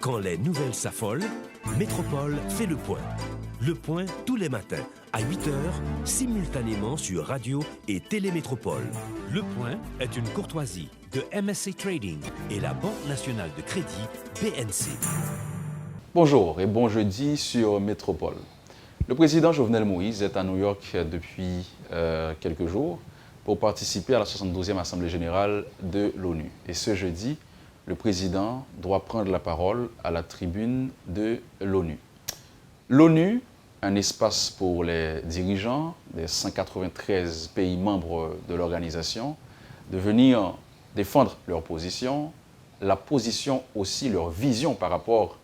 Quand les nouvelles s'affolent, Métropole fait le point. Le point tous les matins à 8h, simultanément sur Radio et Télémétropole. Le point est une courtoisie de MSC Trading et la Banque nationale de crédit BNC. Bonjour et bon jeudi sur Métropole. Le président Jovenel Moïse est à New York depuis quelques jours pour participer à la 72e Assemblée générale de l'ONU. Et ce jeudi, le président doit prendre la parole à la tribune de l'ONU. L'ONU, un espace pour les dirigeants des 193 pays membres de l'organisation, de venir défendre leur position, la position aussi, leur vision par rapport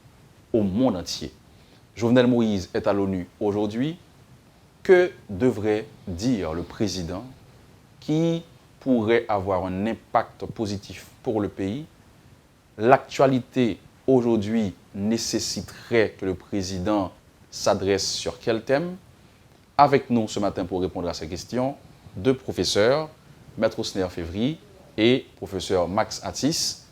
au monde entier. Jovenel Moïse est à l'ONU aujourd'hui. Que devrait dire le président qui pourrait avoir un impact positif pour le pays? L'actualité aujourd'hui nécessiterait que le président s'adresse sur quel thème? Avec nous ce matin pour répondre à ces questions, deux professeurs, Maître Osner Févry et professeur Max Atis,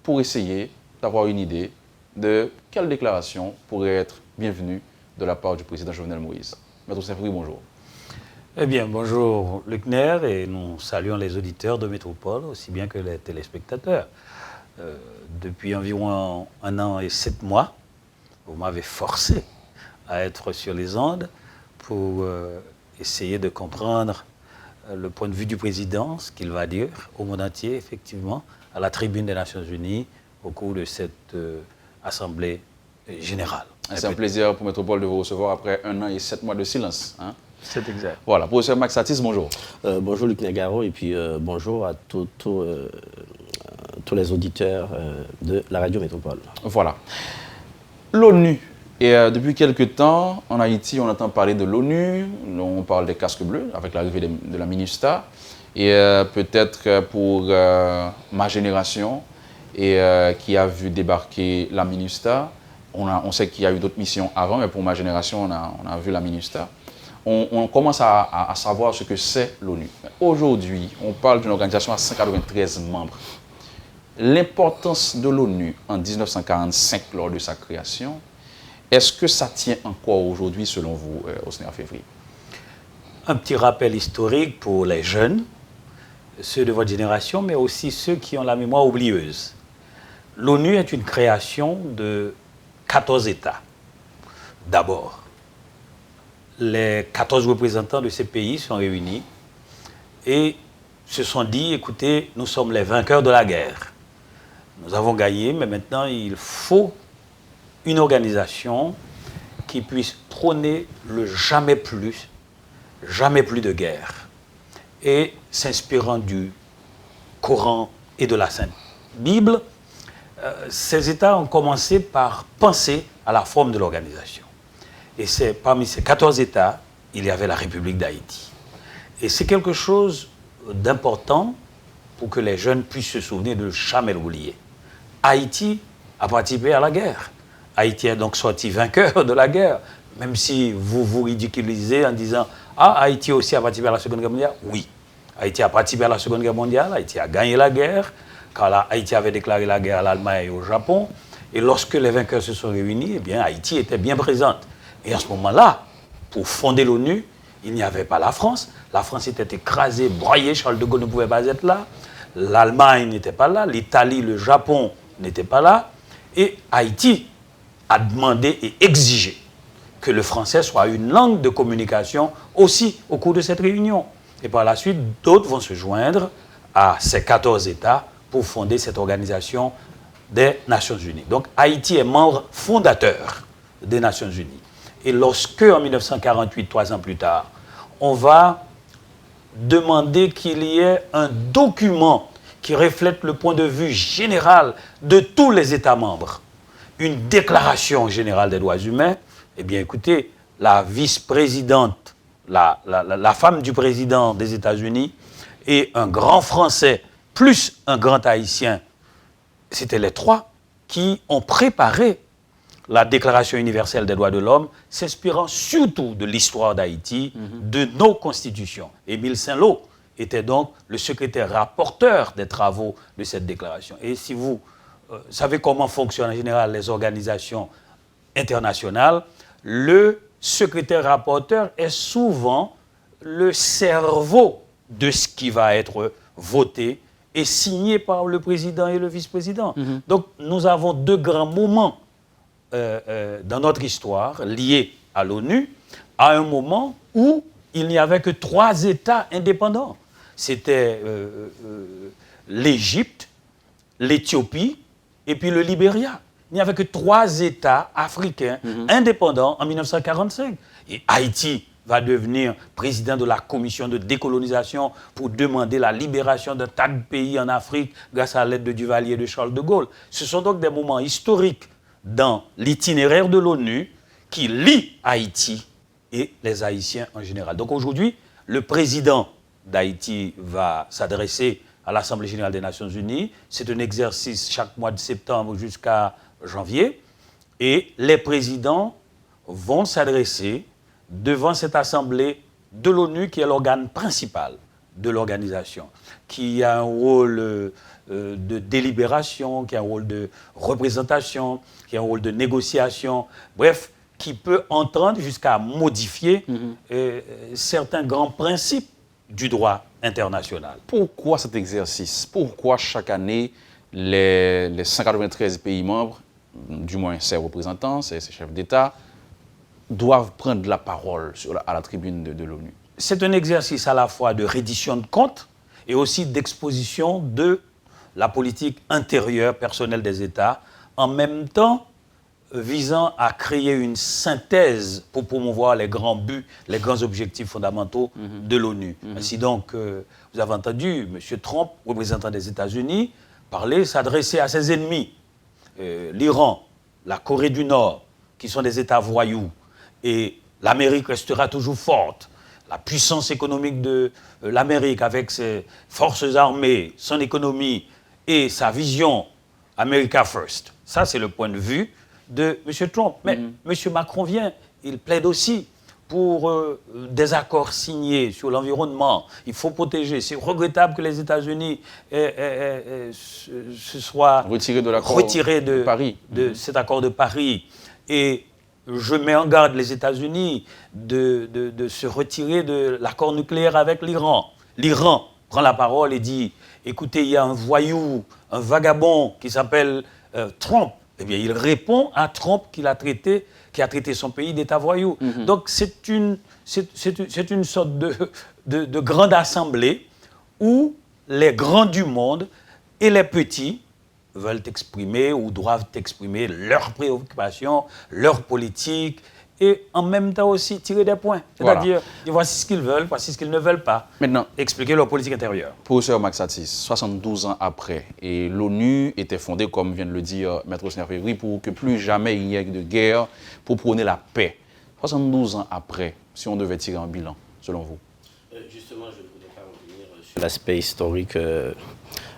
pour essayer d'avoir une idée de quelle déclaration pourrait être bienvenue de la part du président Jovenel Moïse. Maître Osner Févry, bonjour. Eh bien, bonjour Luc Ner, et nous saluons les auditeurs de Métropole, aussi bien que les téléspectateurs. Depuis environ 1 an et 7 mois, vous m'avez forcé à être sur les ondes pour essayer de comprendre le point de vue du président, ce qu'il va dire au monde entier, effectivement, à la tribune des Nations Unies au cours de cette Assemblée générale. C'est un plaisir pour Métropole de vous recevoir après 1 an et 7 mois de silence. Hein? C'est exact. Voilà, professeur Max Atis, bonjour. Bonjour Luc Negaro et puis bonjour à tous les auditeurs de la radio Métropole. Voilà. L'ONU. Et depuis quelques temps, en Haïti, on entend parler de l'ONU, on parle des casques bleus avec l'arrivée de la MINUSTAH. Et peut-être pour ma génération, qui a vu débarquer la MINUSTAH, on sait qu'il y a eu d'autres missions avant, mais pour ma génération, on a vu la MINUSTAH. On commence à savoir ce que c'est l'ONU. Aujourd'hui, on parle d'une organisation à 193 membres. L'importance de l'ONU en 1945 lors de sa création, est-ce que ça tient encore aujourd'hui selon vous, Osner Févry? Un petit rappel historique pour les jeunes, ceux de votre génération, mais aussi ceux qui ont la mémoire oublieuse. L'ONU est une création de 14 États. D'abord, les 14 représentants de ces pays sont réunis et se sont dit, écoutez, nous sommes les vainqueurs de la guerre. Nous avons gagné, mais maintenant il faut une organisation qui puisse prôner le jamais plus de guerre. Et s'inspirant du Coran et de la Sainte Bible, ces États ont commencé par penser à la forme de l'organisation. Et c'est parmi ces 14 États, il y avait la République d'Haïti. Et c'est quelque chose d'important pour que les jeunes puissent se souvenir de ne jamais l'oublier. Haïti a participé à la guerre. Haïti est donc sorti vainqueur de la guerre, même si vous vous ridiculisez en disant « Ah, Haïti aussi a participé à la Seconde Guerre mondiale ». Oui, Haïti a participé à la Seconde Guerre mondiale, Haïti a gagné la guerre, quand Haïti avait déclaré la guerre à l'Allemagne et au Japon. Et lorsque les vainqueurs se sont réunis, eh bien, Haïti était bien présente. Et à ce moment-là, pour fonder l'ONU, il n'y avait pas la France. La France était écrasée, broyée, Charles de Gaulle ne pouvait pas être là. L'Allemagne n'était pas là, l'Italie, le Japon n'étaient pas là. Et Haïti a demandé et exigé que le français soit une langue de communication aussi au cours de cette réunion. Et par la suite, d'autres vont se joindre à ces 14 États pour fonder cette organisation des Nations Unies. Donc Haïti est membre fondateur des Nations Unies. Et lorsque, en 1948, 3 ans plus tard, on va demander qu'il y ait un document qui reflète le point de vue général de tous les États membres, une déclaration générale des droits humains, eh bien écoutez, la vice-présidente, la femme du président des États-Unis et un grand Français plus un grand Haïtien, c'était les 3 qui ont préparé la Déclaration universelle des droits de l'homme, s'inspirant surtout de l'histoire d'Haïti, de nos constitutions. Émile Saint-Lô était donc le secrétaire rapporteur des travaux de cette déclaration. Et si vous savez comment fonctionnent en général les organisations internationales. Le secrétaire-rapporteur est souvent le cerveau de ce qui va être voté et signé par le président et le vice-président. Donc, nous avons 2 grands moments dans notre histoire liés à l'ONU, à un moment où il n'y avait que 3 États indépendants. C'était l'Égypte, l'Éthiopie et puis le Libéria. Il n'y avait que 3 États africains indépendants en 1945. Et Haïti va devenir président de la commission de décolonisation pour demander la libération d'un tas de pays en Afrique grâce à l'aide de Duvalier et de Charles de Gaulle. Ce sont donc des moments historiques dans l'itinéraire de l'ONU qui lient Haïti et les Haïtiens en général. Donc aujourd'hui, le président d'Haïti va s'adresser à l'Assemblée générale des Nations unies. C'est un exercice chaque mois de septembre jusqu'à janvier. Et les présidents vont s'adresser devant cette Assemblée de l'ONU qui est l'organe principal de l'organisation, qui a un rôle de délibération, qui a un rôle de représentation, qui a un rôle de négociation, bref, qui peut entendre jusqu'à modifier certains grands principes du droit international. Pourquoi cet exercice? Pourquoi chaque année, les 193 pays membres, du moins ses représentants, ses chefs d'État, doivent prendre la parole à la tribune de l'ONU? C'est un exercice à la fois de reddition de comptes et aussi d'exposition de la politique intérieure personnelle des États, en même temps visant à créer une synthèse pour promouvoir les grands buts, les grands objectifs fondamentaux de l'ONU. Ainsi donc, vous avez entendu M. Trump, représentant des États-Unis, s'adresser à ses ennemis, l'Iran, la Corée du Nord, qui sont des États voyous, et l'Amérique restera toujours forte. La puissance économique de l'Amérique avec ses forces armées, son économie et sa vision America First. Ça, c'est le point de vue de M. Trump. Mais M. Macron vient, il plaide aussi pour des accords signés sur l'environnement. Il faut protéger. C'est regrettable que les États-Unis se soient retirés de Paris. De cet accord de Paris. Et je mets en garde les États-Unis de se retirer de l'accord nucléaire avec l'Iran. L'Iran prend la parole et dit, écoutez, il y a un voyou, un vagabond qui s'appelle Trump. Eh bien, il répond à Trump qui a traité son pays d'État voyou. Donc, c'est une sorte de grande assemblée où les grands du monde et les petits veulent exprimer ou doivent exprimer leurs préoccupations, leurs politiques, et en même temps aussi tirer des points. C'est-à-dire, voici ce qu'ils veulent, voici ce qu'ils ne veulent pas. Maintenant, expliquer leur politique intérieure. Professeur Max Satis, 72 ans après, et l'ONU était fondée, comme vient de le dire Maître Snerferi, pour que plus jamais il n'y ait de guerre, pour prôner la paix. 72 ans après, si on devait tirer un bilan, selon vous? Justement, je ne voudrais pas revenir sur l'aspect historique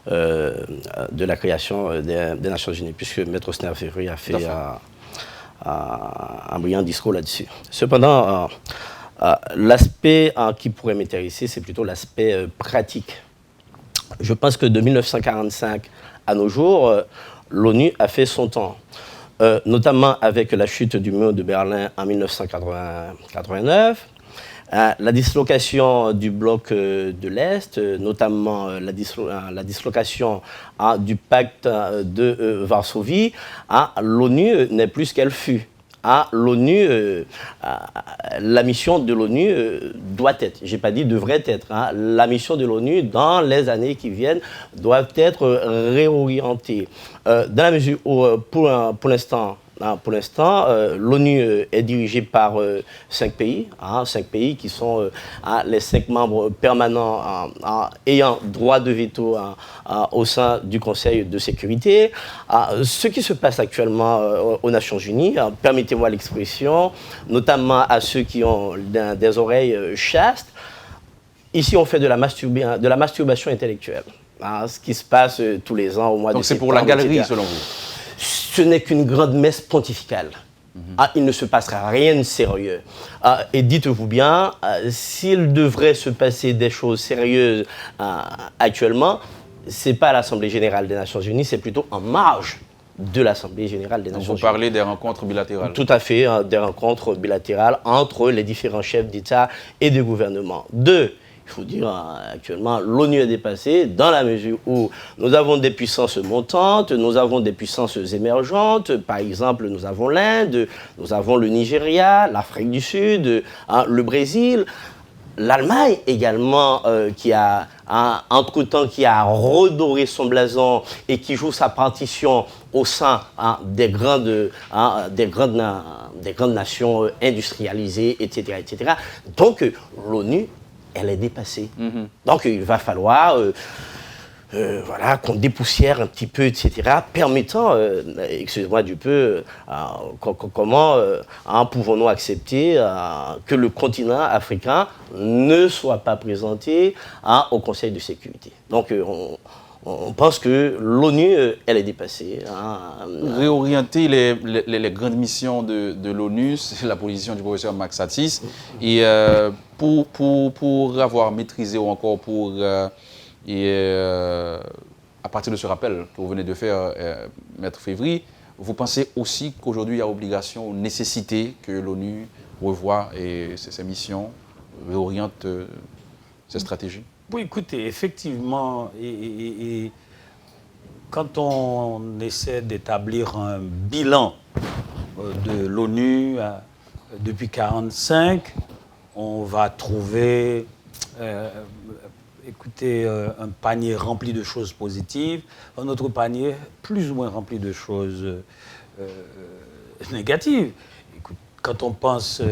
de la création des Nations Unies, puisque Maître Snerferi a fait un brillant discours là-dessus. Cependant, l'aspect qui pourrait m'intéresser, c'est plutôt l'aspect pratique. Je pense que de 1945 à nos jours, l'ONU a fait son temps, notamment avec la chute du mur de Berlin en 1989, la dislocation du bloc de l'Est, notamment la dislocation du pacte de Varsovie, l'ONU n'est plus ce qu'elle fut. L'ONU, la mission de l'ONU doit être, je n'ai pas dit devrait être, la mission de l'ONU dans les années qui viennent doit être réorientée. Dans la mesure où, pour l'instant, l'ONU est dirigée par 5 pays, 5 pays qui sont les 5 membres permanents ayant droit de veto au sein du Conseil de sécurité. Ce qui se passe actuellement aux Nations Unies, permettez-moi l'expression, notamment à ceux qui ont des oreilles chastes, ici on fait de la masturbation intellectuelle. Ce qui se passe tous les ans au mois de septembre. Donc c'est pour la galerie, etc. Selon vous? Ce n'est qu'une grande messe pontificale. Il ne se passera rien de sérieux. Et dites-vous bien, s'il devrait se passer des choses sérieuses actuellement, c'est pas l'Assemblée générale des Nations Unies, c'est plutôt en marge de l'Assemblée générale des Nations Unies. Vous parlez des rencontres bilatérales. Tout à fait, hein, des rencontres bilatérales entre les différents chefs d'État et de gouvernement. Deux, il faut dire actuellement, l'ONU est dépassée dans la mesure où nous avons des puissances montantes, nous avons des puissances émergentes. Par exemple, nous avons l'Inde, nous avons le Nigeria, l'Afrique du Sud, hein, le Brésil. L'Allemagne également, qui a, entre-temps, qui a redoré son blason et qui joue sa partition au sein des grandes nations industrialisées, etc., etc. Donc, l'ONU, elle est dépassée. Donc, il va falloir voilà, qu'on dépoussière un petit peu, etc., permettant, excusez-moi du peu, comment pouvons-nous accepter que le continent africain ne soit pas présenté au Conseil de sécurité. Donc, on pense que l'ONU, elle est dépassée. Réorienter les grandes missions de l'ONU, c'est la position du professeur Max Satis. Et pour avoir maîtrisé ou encore pour... à partir de ce rappel que vous venez de faire, Maître Févry, vous pensez aussi qu'aujourd'hui il y a obligation ou nécessité que l'ONU revoie ses missions, réoriente ses stratégies? Oui, écoutez, effectivement, et quand on essaie d'établir un bilan de l'ONU depuis 1945, on va trouver... écoutez, un panier rempli de choses positives, un autre panier plus ou moins rempli de choses négatives. Écoute, quand on pense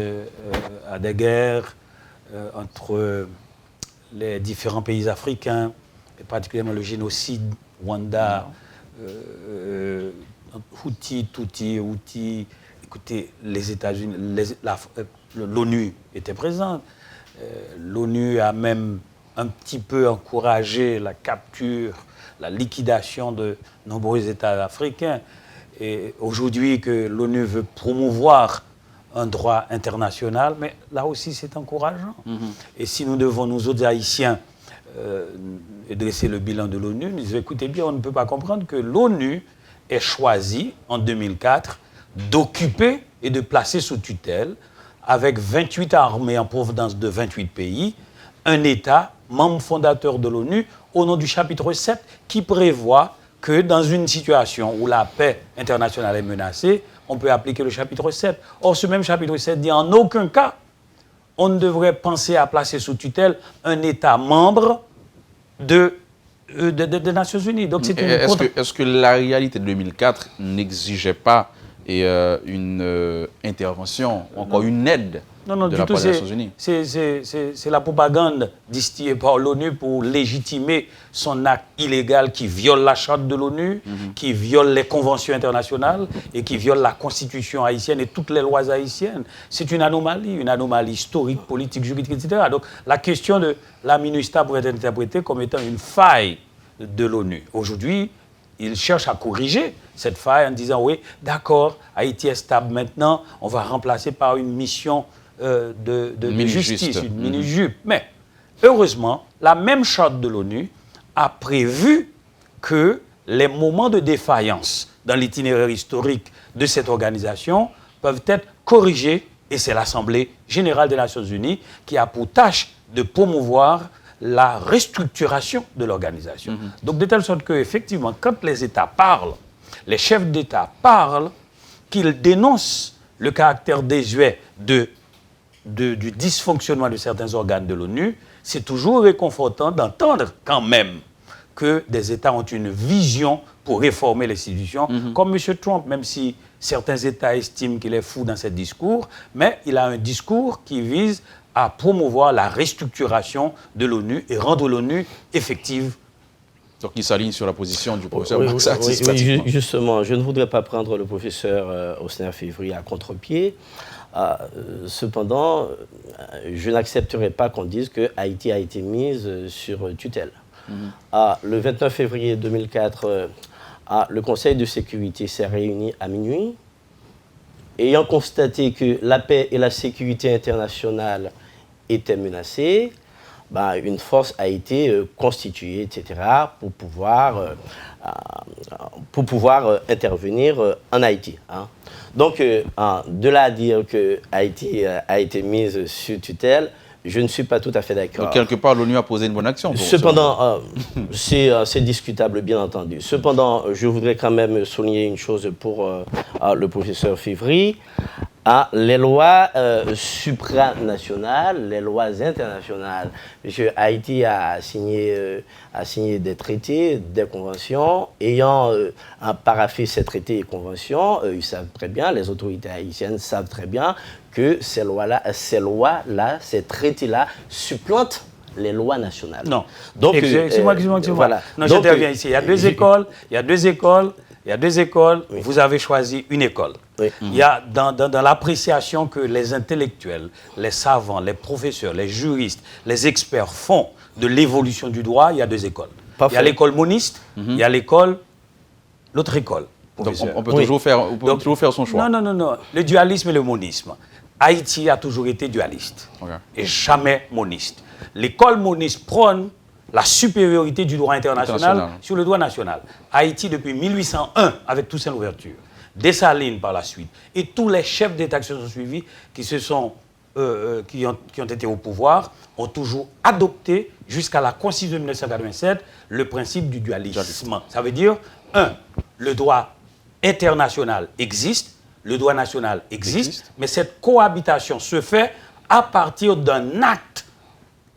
à des guerres entre les différents pays africains, et particulièrement le génocide Rwanda, Hutu, Tutsi, Hutu, écoutez, les États-Unis, l'ONU était présente. L'ONU a même un petit peu encouragé la capture, la liquidation de nombreux États africains. Et aujourd'hui que l'ONU veut promouvoir un droit international, mais là aussi c'est encourageant. Et si nous devons, nous autres Haïtiens, dresser le bilan de l'ONU, nous disons, écoutez bien, on ne peut pas comprendre que l'ONU ait choisi, en 2004, d'occuper et de placer sous tutelle, avec 28 armées en provenance de 28 pays, un État membre fondateur de l'ONU, au nom du chapitre 7, qui prévoit que dans une situation où la paix internationale est menacée, on peut appliquer le chapitre 7. Or, ce même chapitre 7 dit en aucun cas, on ne devrait penser à placer sous tutelle un État membre des Nations Unies. Donc, c'est est-ce que la réalité de 2004 n'exigeait pas une intervention, encore une aide de la part des Nations Unies? C'est la propagande distillée par l'ONU pour légitimer son acte illégal qui viole la charte de l'ONU, qui viole les conventions internationales et qui viole la constitution haïtienne et toutes les lois haïtiennes. C'est une anomalie historique, politique, juridique, etc. Donc la question de la MINUSTAH pourrait être interprétée comme étant une faille de l'ONU. Aujourd'hui, il cherche à corriger cette faille en disant, oui, d'accord, Haïti est stable maintenant, on va remplacer par une mission de justice, une mini-jupe. Mais, heureusement, la même charte de l'ONU a prévu que les moments de défaillance dans l'itinéraire historique de cette organisation peuvent être corrigés, et c'est l'Assemblée générale des Nations Unies qui a pour tâche de promouvoir la restructuration de l'organisation. Donc, de telle sorte qu'effectivement, quand les États parlent, les chefs d'État parlent, qu'ils dénoncent le caractère désuet du dysfonctionnement de certains organes de l'ONU, c'est toujours réconfortant d'entendre quand même que des États ont une vision pour réformer l'institution, comme M. Trump, même si certains États estiment qu'il est fou dans ses discours, mais il a un discours qui vise à promouvoir la restructuration de l'ONU et rendre l'ONU effective. Donc il s'aligne sur la position du professeur Oui, Max Satis. oui, justement, je ne voudrais pas prendre le professeur Osner Févry à contre-pied. Cependant, je n'accepterai pas qu'on dise que Haïti a été mise sur tutelle. Le 29 février 2004, le Conseil de sécurité s'est réuni à minuit. Ayant constaté que la paix et la sécurité internationale étaient menacées, une force a été constituée, etc., pour pouvoir intervenir en Haïti. Hein. Donc, de là à dire que Haïti a été mise sous tutelle, je ne suis pas tout à fait d'accord. Donc, quelque part, l'ONU a posé une bonne action. Cependant, c'est discutable, bien entendu. Cependant, je voudrais quand même souligner une chose pour le professeur Févry. Les lois supranationales, les lois internationales. Monsieur, Haïti a signé des traités, des conventions. Ayant paraphé ces traités et conventions, ils savent très bien, les autorités haïtiennes savent très bien que ces lois-là, ces traités-là supplantent les lois nationales. Non. Donc, excusez-moi. Voilà. Non, j'interviens ici. Il y a deux écoles. Oui. Vous avez choisi une école. Oui. Il y a dans l'appréciation que les intellectuels, les savants, les professeurs, les juristes, les experts font de l'évolution du droit, il y a deux écoles. Parfait. Il y a l'école moniste, il y a l'autre école. Donc on peut toujours faire son choix. Non. Le dualisme et le monisme. Haïti a toujours été dualiste et jamais moniste. L'école moniste prône la supériorité du droit international sur le droit national. Haïti, depuis 1801, avec Toussaint Louverture, Dessalines par la suite, et tous les chefs d'État qui se sont suivis, qui ont été au pouvoir, ont toujours adopté, jusqu'à la Constitution de 1987, le principe du dualisme. Ça veut dire, le droit international existe, le droit national existe, mais cette cohabitation se fait à partir d'un acte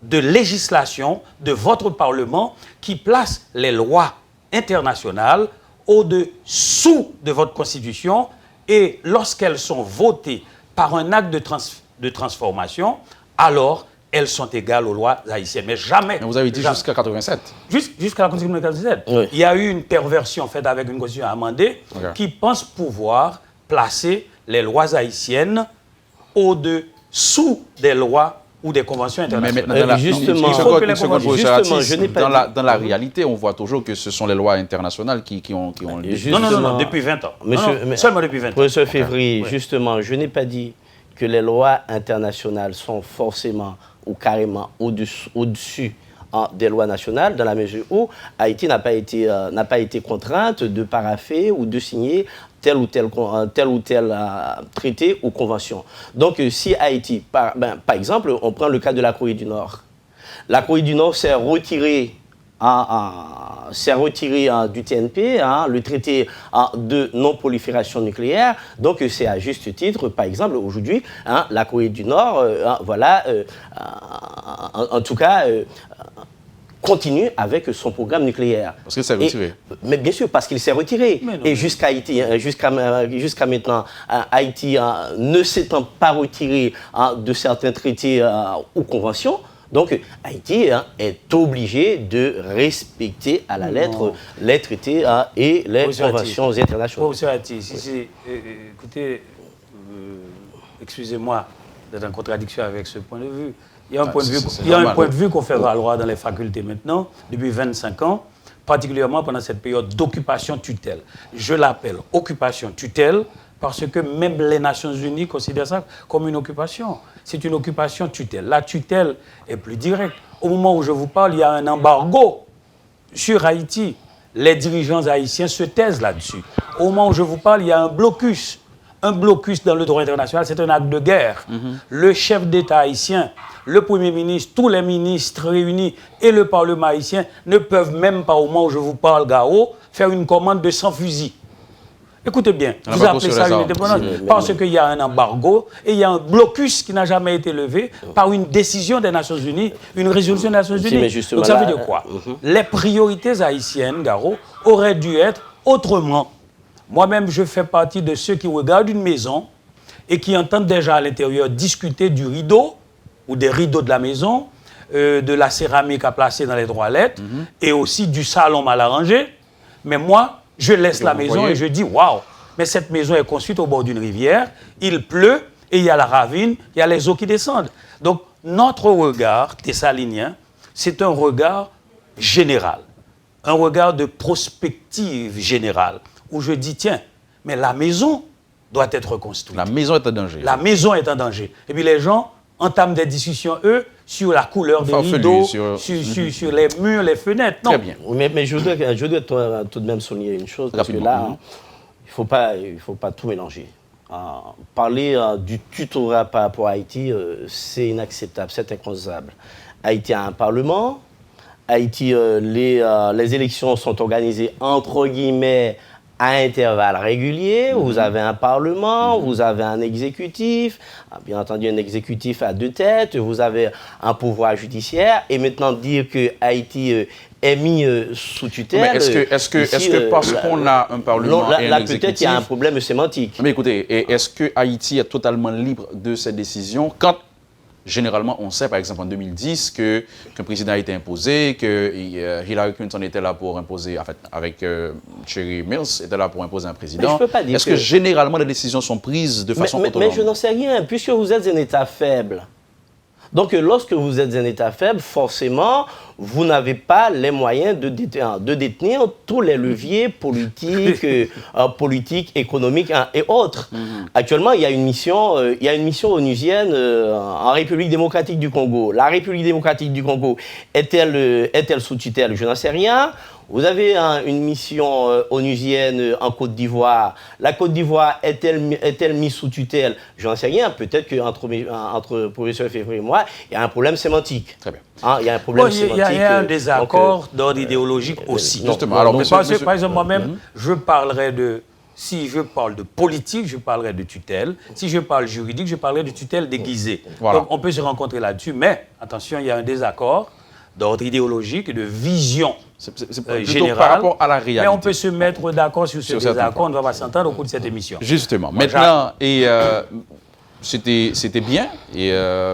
de législation de votre Parlement qui place les lois internationales au-dessous de votre Constitution, et lorsqu'elles sont votées par un acte de transformation, alors elles sont égales aux lois haïtiennes. Mais jamais... Mais vous avez dit jusqu'à 87. Jusqu'à la Constitution de 1987. Oui. Il y a eu une perversion faite avec une Constitution amendée qui pense pouvoir placer les lois haïtiennes au-dessous des lois ou des conventions internationales. Dans la réalité, on voit toujours que ce sont les lois internationales qui ont Non, depuis 20 ans. Seulement depuis 20 ans. Professeur Févry, justement, je n'ai pas dit que les lois internationales sont forcément ou carrément au-dessus des lois nationales, dans la mesure où Haïti n'a pas été contrainte de parapher ou de signer tel ou tel traité ou convention. Donc, si Haïti, par exemple, on prend le cas de la Corée du Nord. La Corée du Nord s'est retirée du TNP, le traité de non-prolifération nucléaire. Donc, c'est à juste titre, par exemple, aujourd'hui, la Corée du Nord, en tout cas, continue avec son programme nucléaire. Parce qu'il s'est retiré. Mais bien sûr, parce qu'il s'est retiré. Et jusqu'à maintenant, Haïti ne s'étant pas retiré de certains traités ou conventions, donc Haïti est obligé de respecter à la lettre les traités et les conventions internationales. Professeur Ati, écoutez, excusez-moi d'être en contradiction avec ce point de vue. Il y a un point de vue qu'on fait valoir dans les facultés maintenant, depuis 25 ans, particulièrement pendant cette période d'occupation-tutelle. Je l'appelle occupation-tutelle parce que même les Nations Unies considèrent ça comme une occupation. C'est une occupation-tutelle. La tutelle est plus directe. Au moment où je vous parle, il y a un embargo sur Haïti. Les dirigeants haïtiens se taisent là-dessus. Au moment où je vous parle, il y a un blocus. Un blocus dans le droit international, c'est un acte de guerre. Le chef d'État haïtien, le Premier ministre, tous les ministres réunis et le Parlement haïtien ne peuvent même pas, au moment où je vous parle, Gao, faire une commande de 100 fusils. Écoutez bien, vous appelez ça une indépendance parce qu'il y a un embargo et il y a un blocus qui n'a jamais été levé par une décision des Nations Unies, une résolution des Nations Unies. Donc ça veut dire quoi? Les priorités haïtiennes, Gao, auraient dû être autrement. Moi-même, je fais partie de ceux qui regardent une maison et qui entendent déjà à l'intérieur discuter du rideau ou des rideaux de la maison, de la céramique à placer dans les toilettes et aussi du salon mal arrangé. Mais moi, je laisse la maison et je dis, waouh, mais cette maison est construite au bord d'une rivière, il pleut et il y a la ravine, il y a les eaux qui descendent. Donc, notre regard thessalinien, c'est un regard général, un regard de prospective générale, où je dis, tiens, mais la maison doit être reconstruite. La maison est en danger. La maison est en danger. Et puis les gens entament des discussions, eux, sur la couleur des Farfelu, rideaux, sur- sur les murs, les fenêtres. Non. Très bien. Oui, mais je dois tout de même souligner une chose, parce que Rapidement. là, il faut pas tout mélanger. Parler du tutorat par rapport à Haïti, c'est inacceptable, c'est inconcevable. Haïti a un parlement. Haïti, les élections sont organisées entre guillemets à intervalles réguliers. Vous avez un parlement, vous avez un exécutif, bien entendu un exécutif à deux têtes, vous avez un pouvoir judiciaire. Et maintenant dire que Haïti est mis sous tutelle. Mais est-ce que parce qu'on a un parlement et un là, exécutif... peut-être il y a un problème sémantique. Mais écoutez, et est-ce que Haïti est totalement libre de ses décisions quand, généralement, on sait, par exemple, en 2010, qu'un président a été imposé, que Hillary Clinton était là pour imposer, en fait, avec Cherry Mills, était là pour imposer un président. Mais je peux pas dire est-ce que généralement, les décisions sont prises de façon autonome? Mais je n'en sais rien, puisque vous êtes un État faible. Donc, lorsque vous êtes un État faible, forcément, vous n'avez pas les moyens de détenir tous les leviers politiques, économiques et autres. Actuellement, il y a une mission onusienne en République démocratique du Congo. La République démocratique du Congo est-elle sous tutelle? Je n'en sais rien. Vous avez une mission onusienne en Côte d'Ivoire. La Côte d'Ivoire est-elle mise sous tutelle? Je n'en sais rien. Peut-être qu'entre professeur Février et moi, il y a un problème sémantique. Très bien. Il y a un problème Il sémantique. y a un désaccord d'ordre idéologique aussi. Justement. Alors, monsieur- Par exemple, moi-même, je parlerai de... Si je parle de politique, je parlerai de tutelle. Si je parle juridique, je parlerai de tutelle déguisée. Voilà. Donc, on peut se rencontrer là-dessus. Mais, attention, il y a un désaccord d'ordre idéologique et de vision C'est plutôt générale. par rapport à la réalité. Mais on peut se mettre d'accord sur ce Sur certains désaccord. On ne va pas s'entendre au cours de cette émission. Justement. Moi, Maintenant, c'était bien,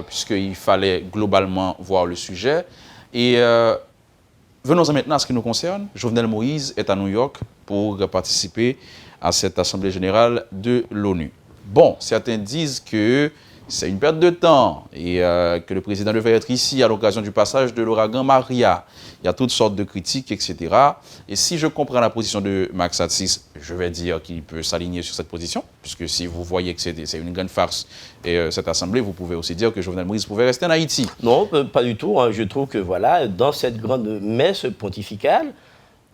puisqu'il fallait globalement voir le sujet. Et venons-en maintenant à ce qui nous concerne. Jovenel Moïse est à New York pour participer à cette Assemblée générale de l'ONU. Bon, certains disent que c'est une perte de temps et que le président devait être ici à l'occasion du passage de l'ouragan Maria. Il y a toutes sortes de critiques, etc. Et si je comprends la position de Max Atzis, je vais dire qu'il peut s'aligner sur cette position, puisque si vous voyez que c'est une grande farce cette Assemblée, vous pouvez aussi dire que Jovenel Moïse pouvait rester en Haïti. Non, pas du tout. Je trouve que voilà, dans cette grande messe pontificale,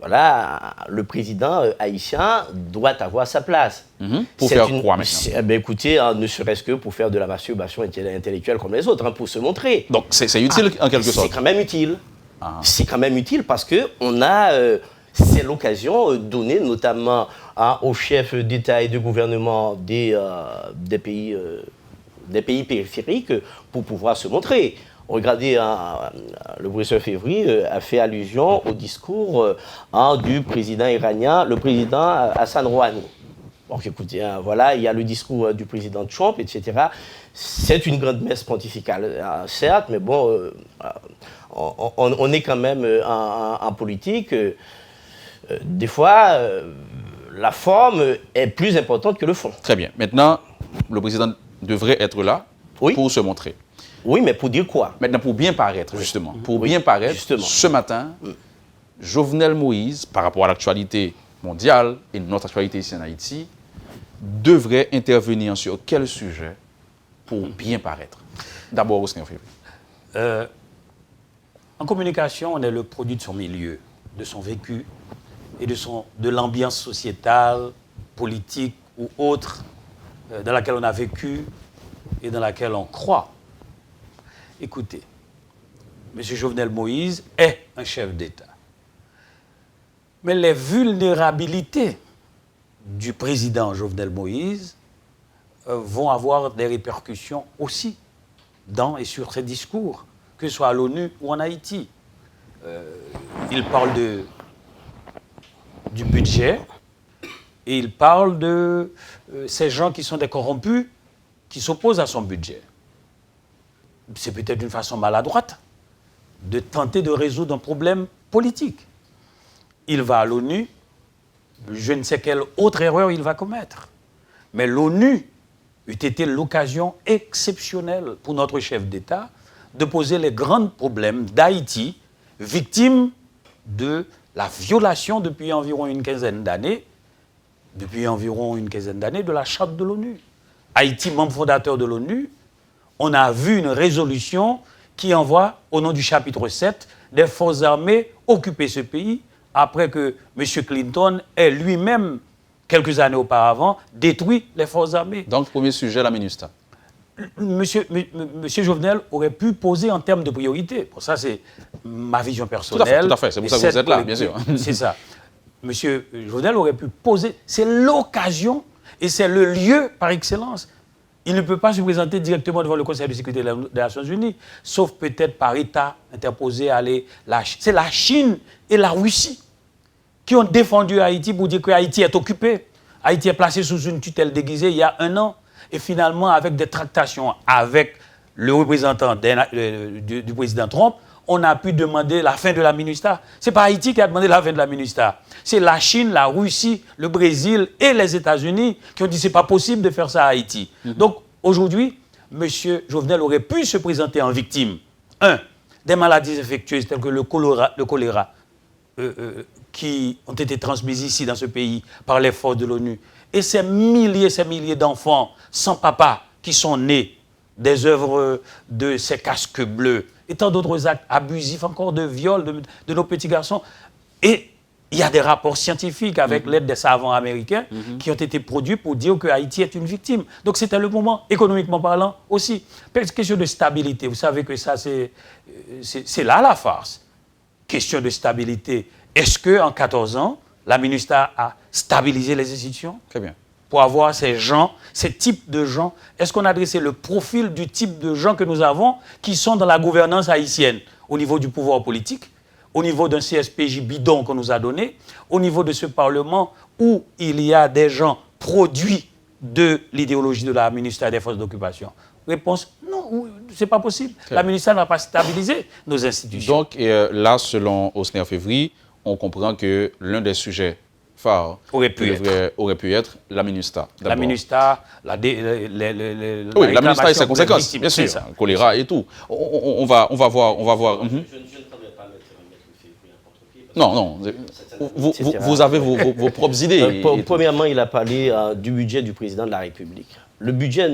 voilà, le président haïtien doit avoir sa place. Pour faire quoi maintenant? Écoutez, ne serait-ce que pour faire de la masturbation intellectuelle comme les autres, pour se montrer. Donc c'est utile en quelque sorte. C'est quand même utile. C'est quand même utile parce que c'est l'occasion donnée notamment aux chefs d'État et de gouvernement des pays périphériques pour pouvoir se montrer. Regardez, le professeur Février a fait allusion au discours du président iranien, le président Hassan Rouhani. Donc écoutez, voilà, il y a le discours du président Trump, etc. C'est une grande messe pontificale, certes, mais bon, on est quand même en politique. Des fois, la forme est plus importante que le fond. Très bien. Maintenant, le président devrait être là pour se montrer. Oui, mais pour dire quoi? Maintenant, pour bien paraître, justement. Pour bien paraître, justement. Ce matin, Jovenel Moïse, par rapport à l'actualité mondiale et notre actualité ici en Haïti, devrait intervenir sur quel sujet pour bien paraître? D'abord, au 5 février. En communication, on est le produit de son milieu, de son vécu et de l'ambiance sociétale, politique ou autre dans laquelle on a vécu et dans laquelle on croit. Écoutez, M. Jovenel Moïse est un chef d'État. Mais les vulnérabilités du président Jovenel Moïse vont avoir des répercussions aussi dans et sur ses discours, que ce soit à l'ONU ou en Haïti. Il parle du budget et il parle de ces gens qui sont des corrompus qui s'opposent à son budget. C'est peut-être une façon maladroite de tenter de résoudre un problème politique. Il va à l'ONU, je ne sais quelle autre erreur il va commettre. Mais l'ONU eût été l'occasion exceptionnelle pour notre chef d'État de poser les grands problèmes d'Haïti, victime de la violation depuis environ une quinzaine d'années de la charte de l'ONU. Haïti, membre fondateur de l'ONU, on a vu une résolution qui envoie, au nom du chapitre 7, des forces armées occuper ce pays après que M. Clinton ait lui-même, quelques années auparavant, détruit les forces armées. Donc, premier sujet, la MINUSTAH. Monsieur Jovenel aurait pu poser en termes de priorité. Bon, ça, c'est ma vision personnelle. Tout à fait. C'est pour ça que vous êtes là, bien sûr. C'est ça. Monsieur Jovenel aurait pu poser. C'est l'occasion et c'est le lieu par excellence. Il ne peut pas se présenter directement devant le Conseil de sécurité des Nations Unies, sauf peut-être par État interposé. C'est la Chine et la Russie qui ont défendu Haïti pour dire que Haïti est occupé. Haïti est placé sous une tutelle déguisée il y a 1 an. Et finalement, avec des tractations avec le représentant du président Trump, on a pu demander la fin de la MINUSTAH. Ce n'est pas Haïti qui a demandé la fin de la MINUSTAH. C'est la Chine, la Russie, le Brésil et les États-Unis qui ont dit que ce n'est pas possible de faire ça à Haïti. Donc, aujourd'hui, M. Jovenel aurait pu se présenter en victime. 1. Des maladies infectieuses telles que le choléra qui ont été transmises ici dans ce pays par les forces de l'ONU. Et ces milliers d'enfants sans papa qui sont nés des œuvres de ces casques bleus et tant d'autres actes abusifs encore de viol de nos petits garçons. Et il y a des rapports scientifiques avec l'aide des savants américains qui ont été produits pour dire que Haïti est une victime. Donc c'était le moment, économiquement parlant aussi. Question de stabilité, vous savez que ça c'est là la farce. Question de stabilité. Est-ce qu'en 14 ans, la MINUSTAH a stabilisé les institutions? Très bien. Pour avoir ces gens, ces types de gens, est-ce qu'on a dressé le profil du type de gens que nous avons qui sont dans la gouvernance haïtienne au niveau du pouvoir politique, au niveau d'un CSPJ bidon qu'on nous a donné, au niveau de ce Parlement où il y a des gens produits de l'idéologie de la MINUSTAH des forces d'occupation? Réponse, non, c'est pas possible. La MINUSTAH n'a pas stabilisé nos institutions. Donc là, selon Osner Février, on comprend que l'un des sujets phares aurait pu être la MINUSTAH. La MINUSTAH, oui, la MINUSTAH et ses conséquences, bien sûr, choléra et tout. On va voir. Je ne prendrai pas mettre Février en contre-pied. Non. Vous avez vos propres idées. Premièrement, il a parlé du budget du président de la République. Le budget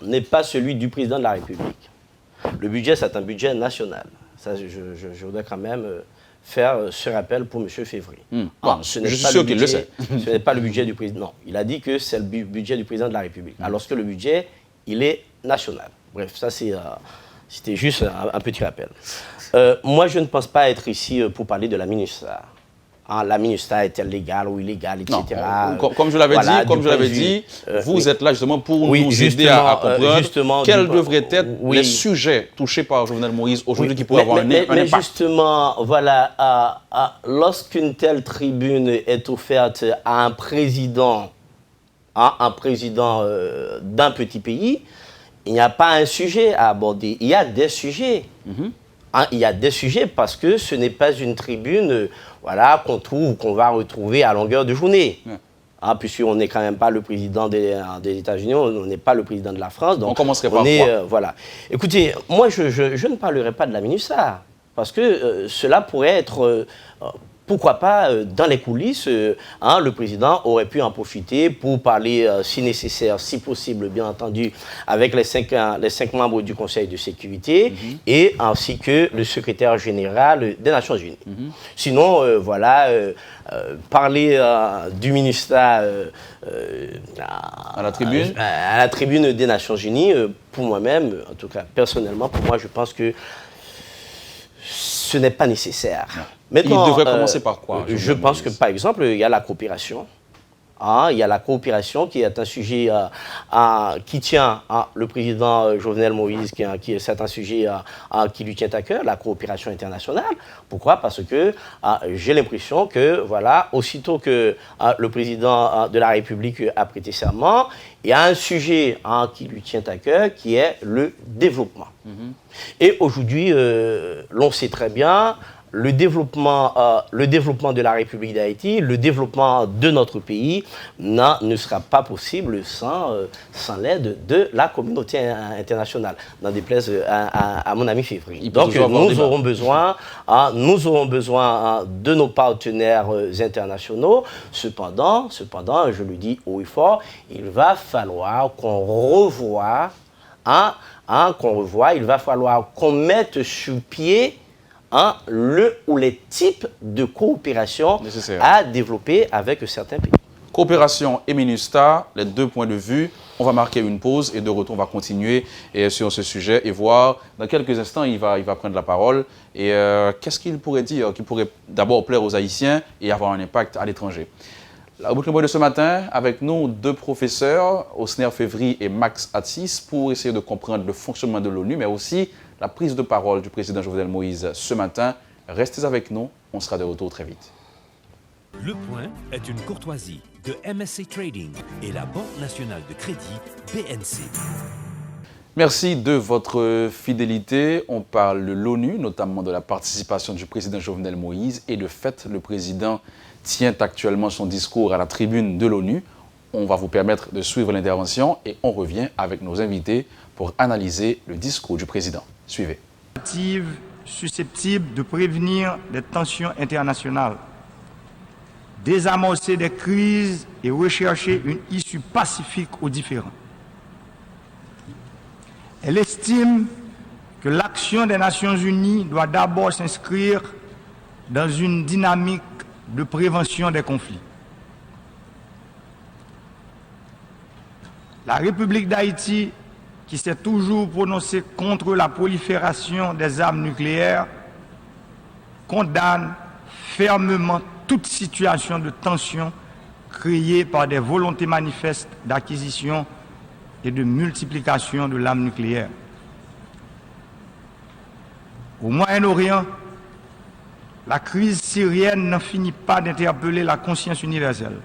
n'est pas celui du président de la République. Le budget, c'est un budget national. Ça, je voudrais quand même faire ce rappel pour M. Février. Je suis sûr qu'il le sait. Ce n'est pas le budget du président. Non, il a dit que c'est le budget du président de la République. Alors que le budget, il est national. Bref, ça c'était juste un petit rappel. Moi, je ne pense pas être ici pour parler de la MINUSTAH. La MINUSTAH est-elle légale ou illégale, etc. Non, comme je l'avais dit, vous êtes là justement pour nous aider à comprendre quels devraient être les sujets touchés par Jovenel Moïse aujourd'hui qui pourraient avoir un impact. Mais justement, voilà, lorsqu'une telle tribune est offerte à un président, d'un petit pays, il n'y a pas un sujet à aborder. Il y a des sujets. Il y a des sujets parce que ce n'est pas une tribune qu'on va retrouver à longueur de journée. Puisqu'on n'est quand même pas le président des États-Unis, on n'est pas le président de la France. Donc on commencerait par quoi voilà. Écoutez, moi, je ne parlerai pas de la MINUSTAH parce que cela pourrait être... pourquoi pas, dans les coulisses, le président aurait pu en profiter pour parler, si nécessaire, si possible, bien entendu, avec les cinq membres du Conseil de sécurité et ainsi que le secrétaire général des Nations Unies. Sinon, parler du MINUSTAH à la tribune à la tribune des Nations Unies, pour moi-même, en tout cas personnellement, pour moi, je pense que ce n'est pas nécessaire. Maintenant, il devrait commencer par quoi? Je pense que, par exemple, il y a la coopération. Il y a la coopération qui est un sujet qui tient le président Jovenel Moïse, c'est un sujet qui lui tient à cœur, la coopération internationale. Pourquoi? Parce que j'ai l'impression que, aussitôt que le président de la République a prêté serment, il y a un sujet qui lui tient à cœur, qui est le développement. Et aujourd'hui, l'on sait très bien, le développement de la République d'Haïti, le développement de notre pays ne sera pas possible sans l'aide de la communauté internationale, n'en déplaise à mon ami Février. Donc nous aurons besoin de nos partenaires internationaux. Cependant, je le dis haut et fort, il va falloir qu'on revoie qu'on revoie, il va falloir qu'on mette sur pied le ou les types de coopération à développer avec certains pays. Coopération et MINUSTAH, les deux points de vue. On va marquer une pause et de retour, on va continuer sur ce sujet et voir. Dans quelques instants, il va prendre la parole. Et qu'est-ce qu'il pourrait dire qui pourrait d'abord plaire aux Haïtiens et avoir un impact à l'étranger? La rubrique de ce matin, avec nous, deux professeurs, Osner Févry et Max Atis, pour essayer de comprendre le fonctionnement de l'ONU, mais aussi la prise de parole du président Jovenel Moïse ce matin. Restez avec nous, on sera de retour très vite. Le Point est une courtoisie de MSC Trading et la Banque nationale de crédit BNC. Merci de votre fidélité. On parle de l'ONU, notamment de la participation du président Jovenel Moïse. Et de fait, le président tient actuellement son discours à la tribune de l'ONU. On va vous permettre de suivre l'intervention et on revient avec nos invités pour analyser le discours du président. Suivez. Susceptible de prévenir des tensions internationales, désamorcer des crises et rechercher une issue pacifique aux différends. Elle estime que l'action des Nations Unies doit d'abord s'inscrire dans une dynamique de prévention des conflits. La République d'Haïti, qui s'est toujours prononcée contre la prolifération des armes nucléaires, condamne fermement toute situation de tension créée par des volontés manifestes d'acquisition et de multiplication de l'arme nucléaire. Au Moyen-Orient, la crise syrienne n'en finit pas d'interpeller la conscience universelle.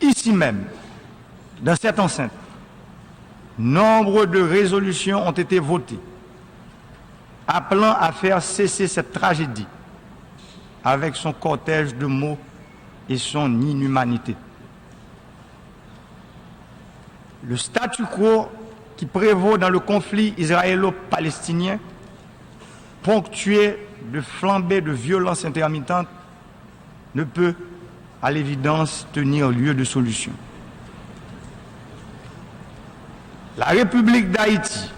Ici même, dans cette enceinte, nombre de résolutions ont été votées, appelant à faire cesser cette tragédie avec son cortège de mots et son inhumanité. Le statu quo qui prévaut dans le conflit israélo-palestinien, ponctué de flambées de violences intermittentes, ne peut, à l'évidence, tenir lieu de solution. La République d'Haïti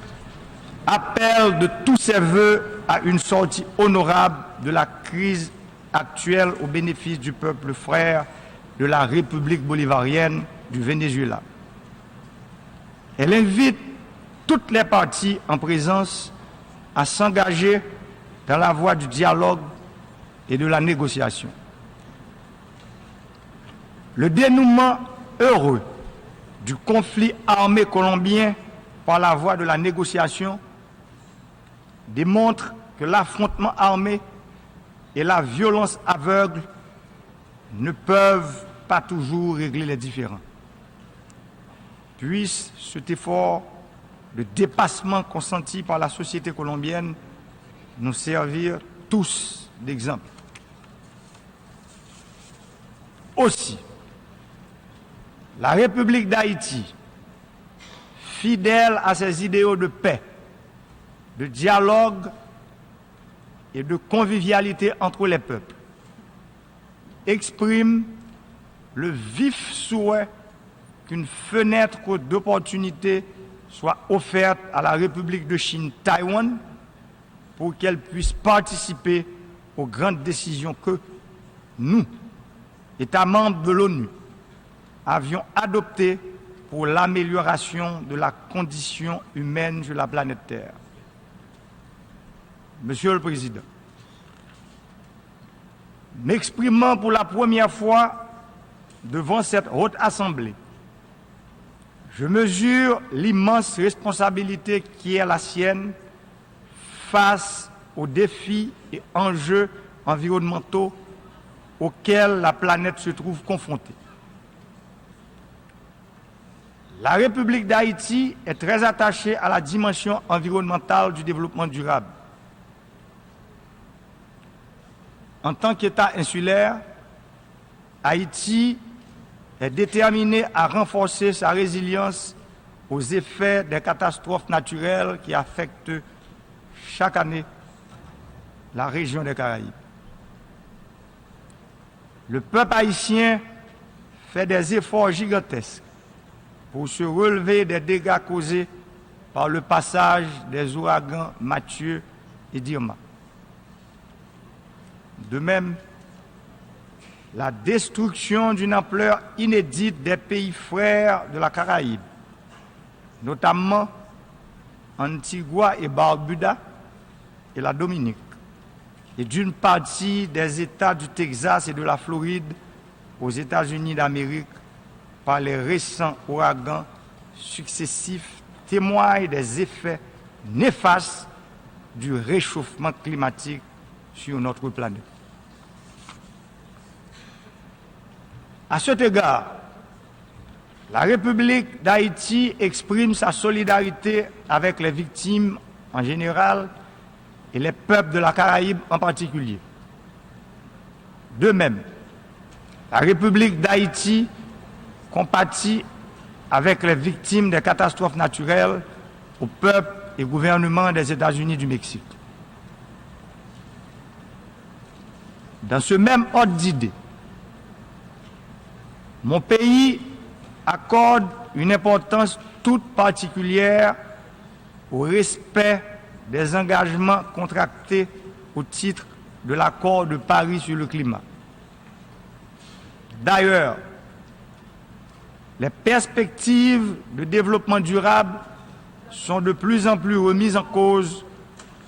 appelle de tous ses voeux à une sortie honorable de la crise actuelle au bénéfice du peuple frère de la République bolivarienne du Venezuela. Elle invite toutes les parties en présence à s'engager dans la voie du dialogue et de la négociation. Le dénouement heureux du conflit armé colombien par la voie de la négociation démontre que l'affrontement armé et la violence aveugle ne peuvent pas toujours régler les différends. Puisse cet effort de dépassement consenti par la société colombienne nous servir tous d'exemple. Aussi, la République d'Haïti, fidèle à ses idéaux de paix, de dialogue et de convivialité entre les peuples, exprime le vif souhait qu'une fenêtre d'opportunité soit offerte à la République de Chine Taïwan pour qu'elle puisse participer aux grandes décisions que nous, États membres de l'ONU, avions adoptées pour l'amélioration de la condition humaine sur la planète Terre. Monsieur le Président, m'exprimant pour la première fois devant cette haute assemblée, je mesure l'immense responsabilité qui est la sienne face aux défis et enjeux environnementaux auxquels la planète se trouve confrontée. La République d'Haïti est très attachée à la dimension environnementale du développement durable. En tant qu'État insulaire, Haïti est déterminé à renforcer sa résilience aux effets des catastrophes naturelles qui affectent chaque année la région des Caraïbes. Le peuple haïtien fait des efforts gigantesques pour se relever des dégâts causés par le passage des ouragans Mathieu et Irma. De même, la destruction d'une ampleur inédite des pays frères de la Caraïbe, notamment Antigua et Barbuda et la Dominique, et d'une partie des États du Texas et de la Floride aux États-Unis d'Amérique par les récents ouragans successifs témoignent des effets néfastes du réchauffement climatique sur notre planète. À cet égard, la République d'Haïti exprime sa solidarité avec les victimes en général et les peuples de la Caraïbe en particulier. De même, la République d'Haïti compatit avec les victimes des catastrophes naturelles au peuple et gouvernement des États-Unis du Mexique. Dans ce même ordre d'idées, mon pays accorde une importance toute particulière au respect des engagements contractés au titre de l'accord de Paris sur le climat. D'ailleurs, les perspectives de développement durable sont de plus en plus remises en cause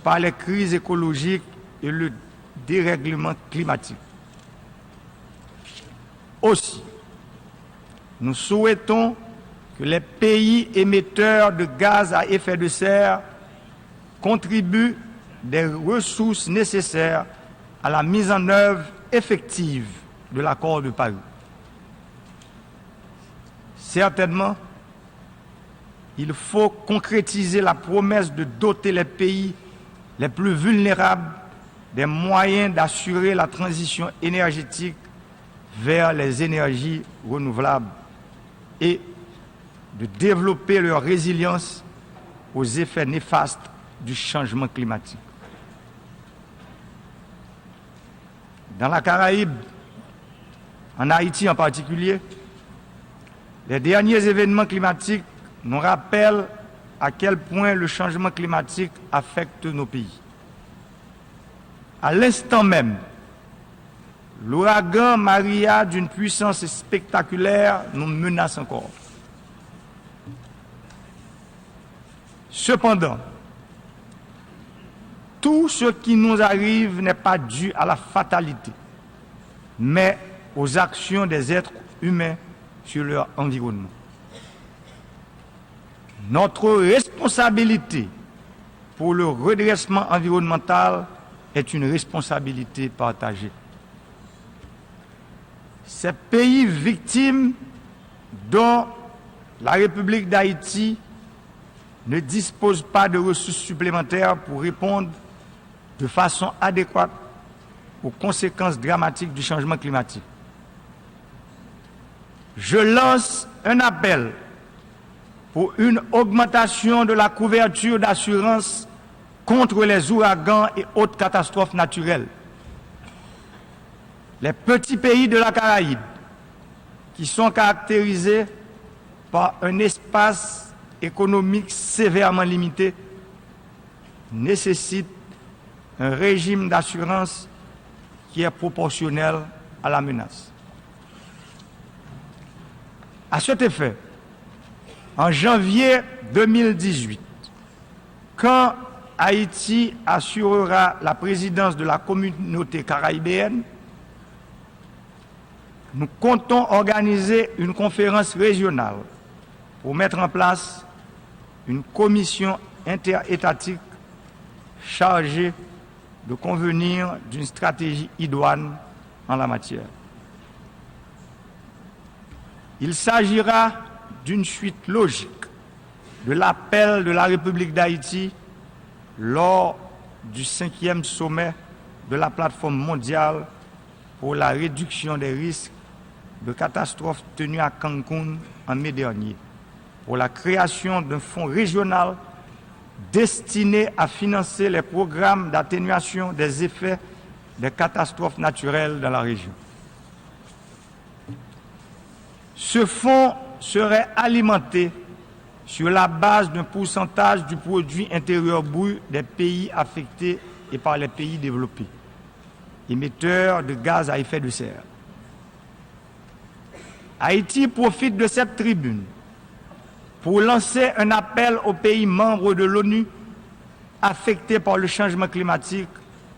par les crises écologiques et le dérèglement climatique. Aussi, nous souhaitons que les pays émetteurs de gaz à effet de serre contribuent des ressources nécessaires à la mise en œuvre effective de l'accord de Paris. Certainement, il faut concrétiser la promesse de doter les pays les plus vulnérables des moyens d'assurer la transition énergétique vers les énergies renouvelables et de développer leur résilience aux effets néfastes du changement climatique. Dans la Caraïbe, en Haïti en particulier, les derniers événements climatiques nous rappellent à quel point le changement climatique affecte nos pays. À l'instant même, l'ouragan Maria d'une puissance spectaculaire nous menace encore. Cependant, tout ce qui nous arrive n'est pas dû à la fatalité, mais aux actions des êtres humains sur leur environnement. Notre responsabilité pour le redressement environnemental est une responsabilité partagée. Ces pays victimes dont la République d'Haïti ne dispose pas de ressources supplémentaires pour répondre de façon adéquate aux conséquences dramatiques du changement climatique. Je lance un appel pour une augmentation de la couverture d'assurance contre les ouragans et autres catastrophes naturelles. Les petits pays de la Caraïbe, qui sont caractérisés par un espace économique sévèrement limité, nécessitent un régime d'assurance qui est proportionnel à la menace. À cet effet, en janvier 2018, quand Haïti assurera la présidence de la communauté caribéenne, nous comptons organiser une conférence régionale pour mettre en place une commission interétatique chargée de convenir d'une stratégie idoine en la matière. Il s'agira d'une suite logique de l'appel de la République d'Haïti lors du 5e sommet de la plateforme mondiale pour la réduction des risques de catastrophes tenu à Cancun en mai dernier, pour la création d'un fonds régional destiné à financer les programmes d'atténuation des effets des catastrophes naturelles dans la région. Ce fonds serait alimenté sur la base d'un pourcentage du produit intérieur brut des pays affectés et par les pays développés, émetteurs de gaz à effet de serre. Haïti profite de cette tribune pour lancer un appel aux pays membres de l'ONU affectés par le changement climatique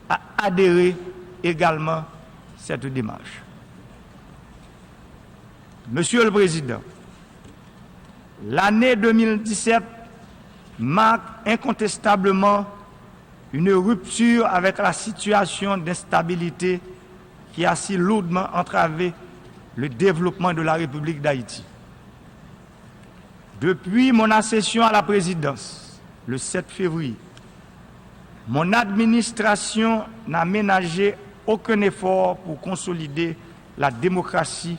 à adhérer également à cette démarche. Monsieur le Président, l'année 2017 marque incontestablement une rupture avec la situation d'instabilité qui a si lourdement entravé le développement de la République d'Haïti. Depuis mon accession à la présidence, le 7 février, mon administration n'a ménagé aucun effort pour consolider la démocratie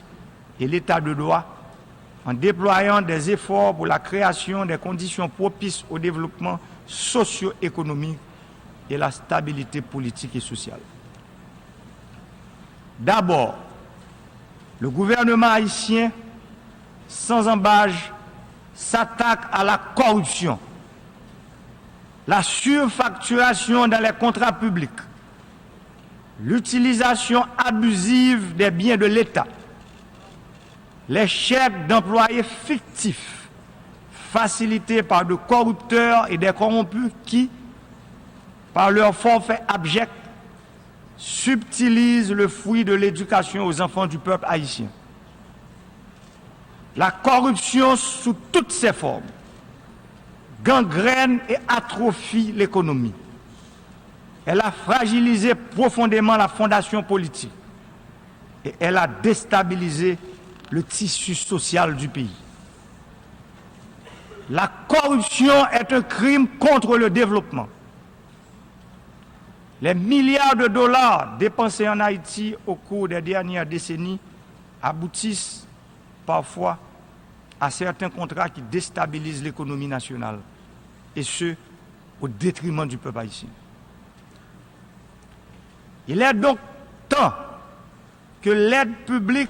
et l'état de droit en déployant des efforts pour la création des conditions propices au développement socio-économique et la stabilité politique et sociale. D'abord, le gouvernement haïtien, sans embâche, s'attaque à la corruption, la surfacturation dans les contrats publics, l'utilisation abusive des biens de l'État, les chèques d'employés fictifs facilités par de corrupteurs et des corrompus qui, par leur forfait abject, subtilisent le fruit de l'éducation aux enfants du peuple haïtien. La corruption sous toutes ses formes gangrène et atrophie l'économie. Elle a fragilisé profondément la fondation politique et elle a déstabilisé le tissu social du pays. La corruption est un crime contre le développement. Les milliards de dollars dépensés en Haïti au cours des dernières décennies aboutissent parfois à certains contrats qui déstabilisent l'économie nationale, et ce, au détriment du peuple haïtien. Il est donc temps que l'aide publique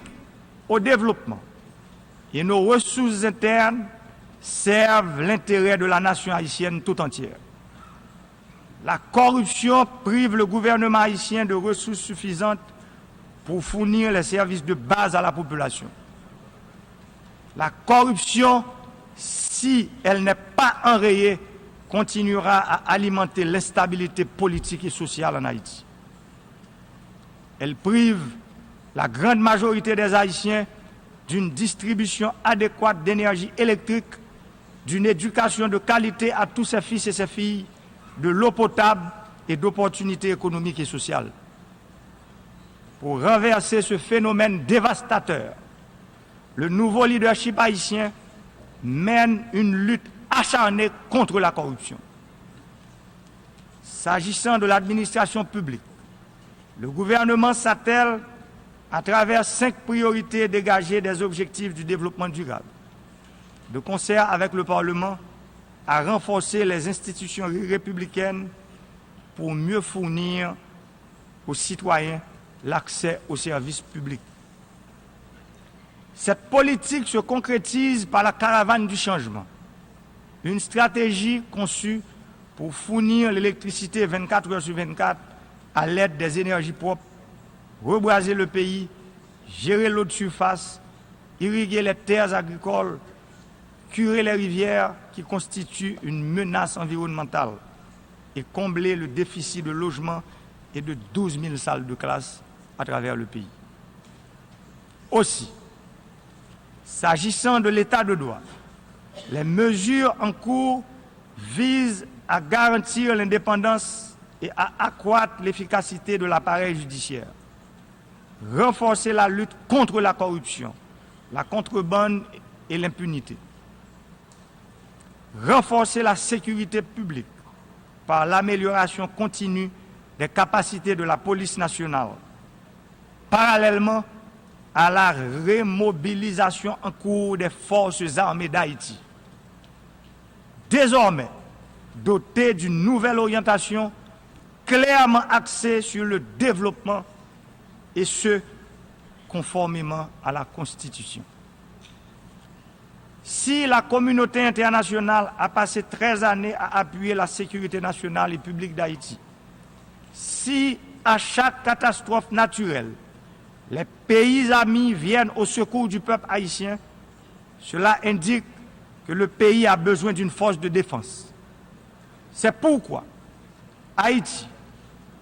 au développement et nos ressources internes servent l'intérêt de la nation haïtienne tout entière. La corruption prive le gouvernement haïtien de ressources suffisantes pour fournir les services de base à la population. La corruption, si elle n'est pas enrayée, continuera à alimenter l'instabilité politique et sociale en Haïti. Elle prive la grande majorité des Haïtiens d'une distribution adéquate d'énergie électrique, d'une éducation de qualité à tous ses fils et ses filles, de l'eau potable et d'opportunités économiques et sociales. Pour renverser ce phénomène dévastateur, le nouveau leadership haïtien mène une lutte acharnée contre la corruption. S'agissant de l'administration publique, le gouvernement s'attelle, à travers 5 priorités dégagées des objectifs du développement durable, de concert avec le Parlement, à renforcer les institutions républicaines pour mieux fournir aux citoyens l'accès aux services publics. Cette politique se concrétise par la caravane du changement, une stratégie conçue pour fournir l'électricité 24 heures sur 24 à l'aide des énergies propres, reboiser le pays, gérer l'eau de surface, irriguer les terres agricoles, curer les rivières qui constituent une menace environnementale et combler le déficit de logement et de 12 000 salles de classe à travers le pays. Aussi, s'agissant de l'état de droit, les mesures en cours visent à garantir l'indépendance et à accroître l'efficacité de l'appareil judiciaire, renforcer la lutte contre la corruption, la contrebande et l'impunité, renforcer la sécurité publique par l'amélioration continue des capacités de la police nationale, parallèlement à la remobilisation en cours des forces armées d'Haïti. Désormais, doté d'une nouvelle orientation clairement axée sur le développement, et ce, conformément à la Constitution. Si la communauté internationale a passé 13 années à appuyer la sécurité nationale et publique d'Haïti, si à chaque catastrophe naturelle, les pays amis viennent au secours du peuple haïtien, cela indique que le pays a besoin d'une force de défense. C'est pourquoi Haïti,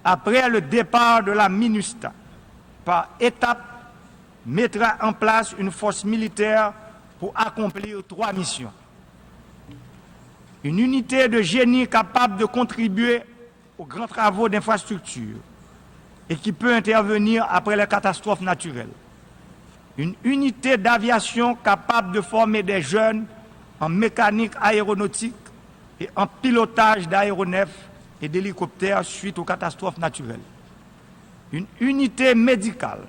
après le départ de la MINUSTAH, par étapes, mettra en place une force militaire pour accomplir 3 missions. Une unité de génie capable de contribuer aux grands travaux d'infrastructure et qui peut intervenir après les catastrophes naturelles. Une unité d'aviation capable de former des jeunes en mécanique aéronautique et en pilotage d'aéronefs et d'hélicoptères suite aux catastrophes naturelles. Une unité médicale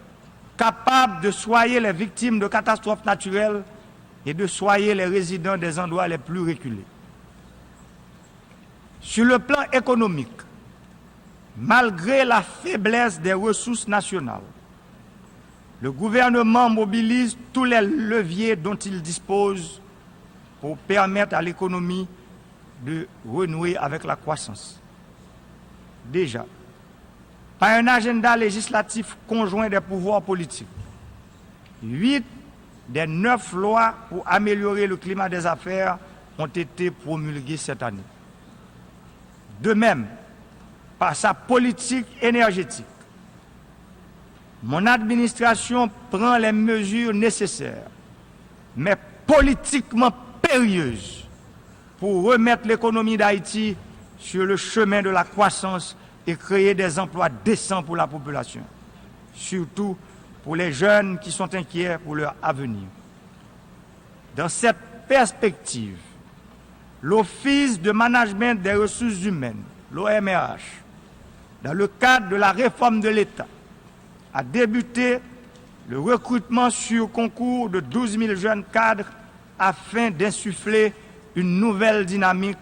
capable de soigner les victimes de catastrophes naturelles et de soigner les résidents des endroits les plus reculés. Sur le plan économique, malgré la faiblesse des ressources nationales, le gouvernement mobilise tous les leviers dont il dispose pour permettre à l'économie de renouer avec la croissance. Déjà, par un agenda législatif conjoint des pouvoirs politiques, 8 des 9 lois pour améliorer le climat des affaires ont été promulguées cette année. De même, par sa politique énergétique, mon administration prend les mesures nécessaires, mais politiquement périlleuses, pour remettre l'économie d'Haïti sur le chemin de la croissance et créer des emplois décents pour la population, surtout pour les jeunes qui sont inquiets pour leur avenir. Dans cette perspective, l'Office de management des ressources humaines, l'OMRH, dans le cadre de la réforme de l'État, a débuté le recrutement sur concours de 12 000 jeunes cadres afin d'insuffler une nouvelle dynamique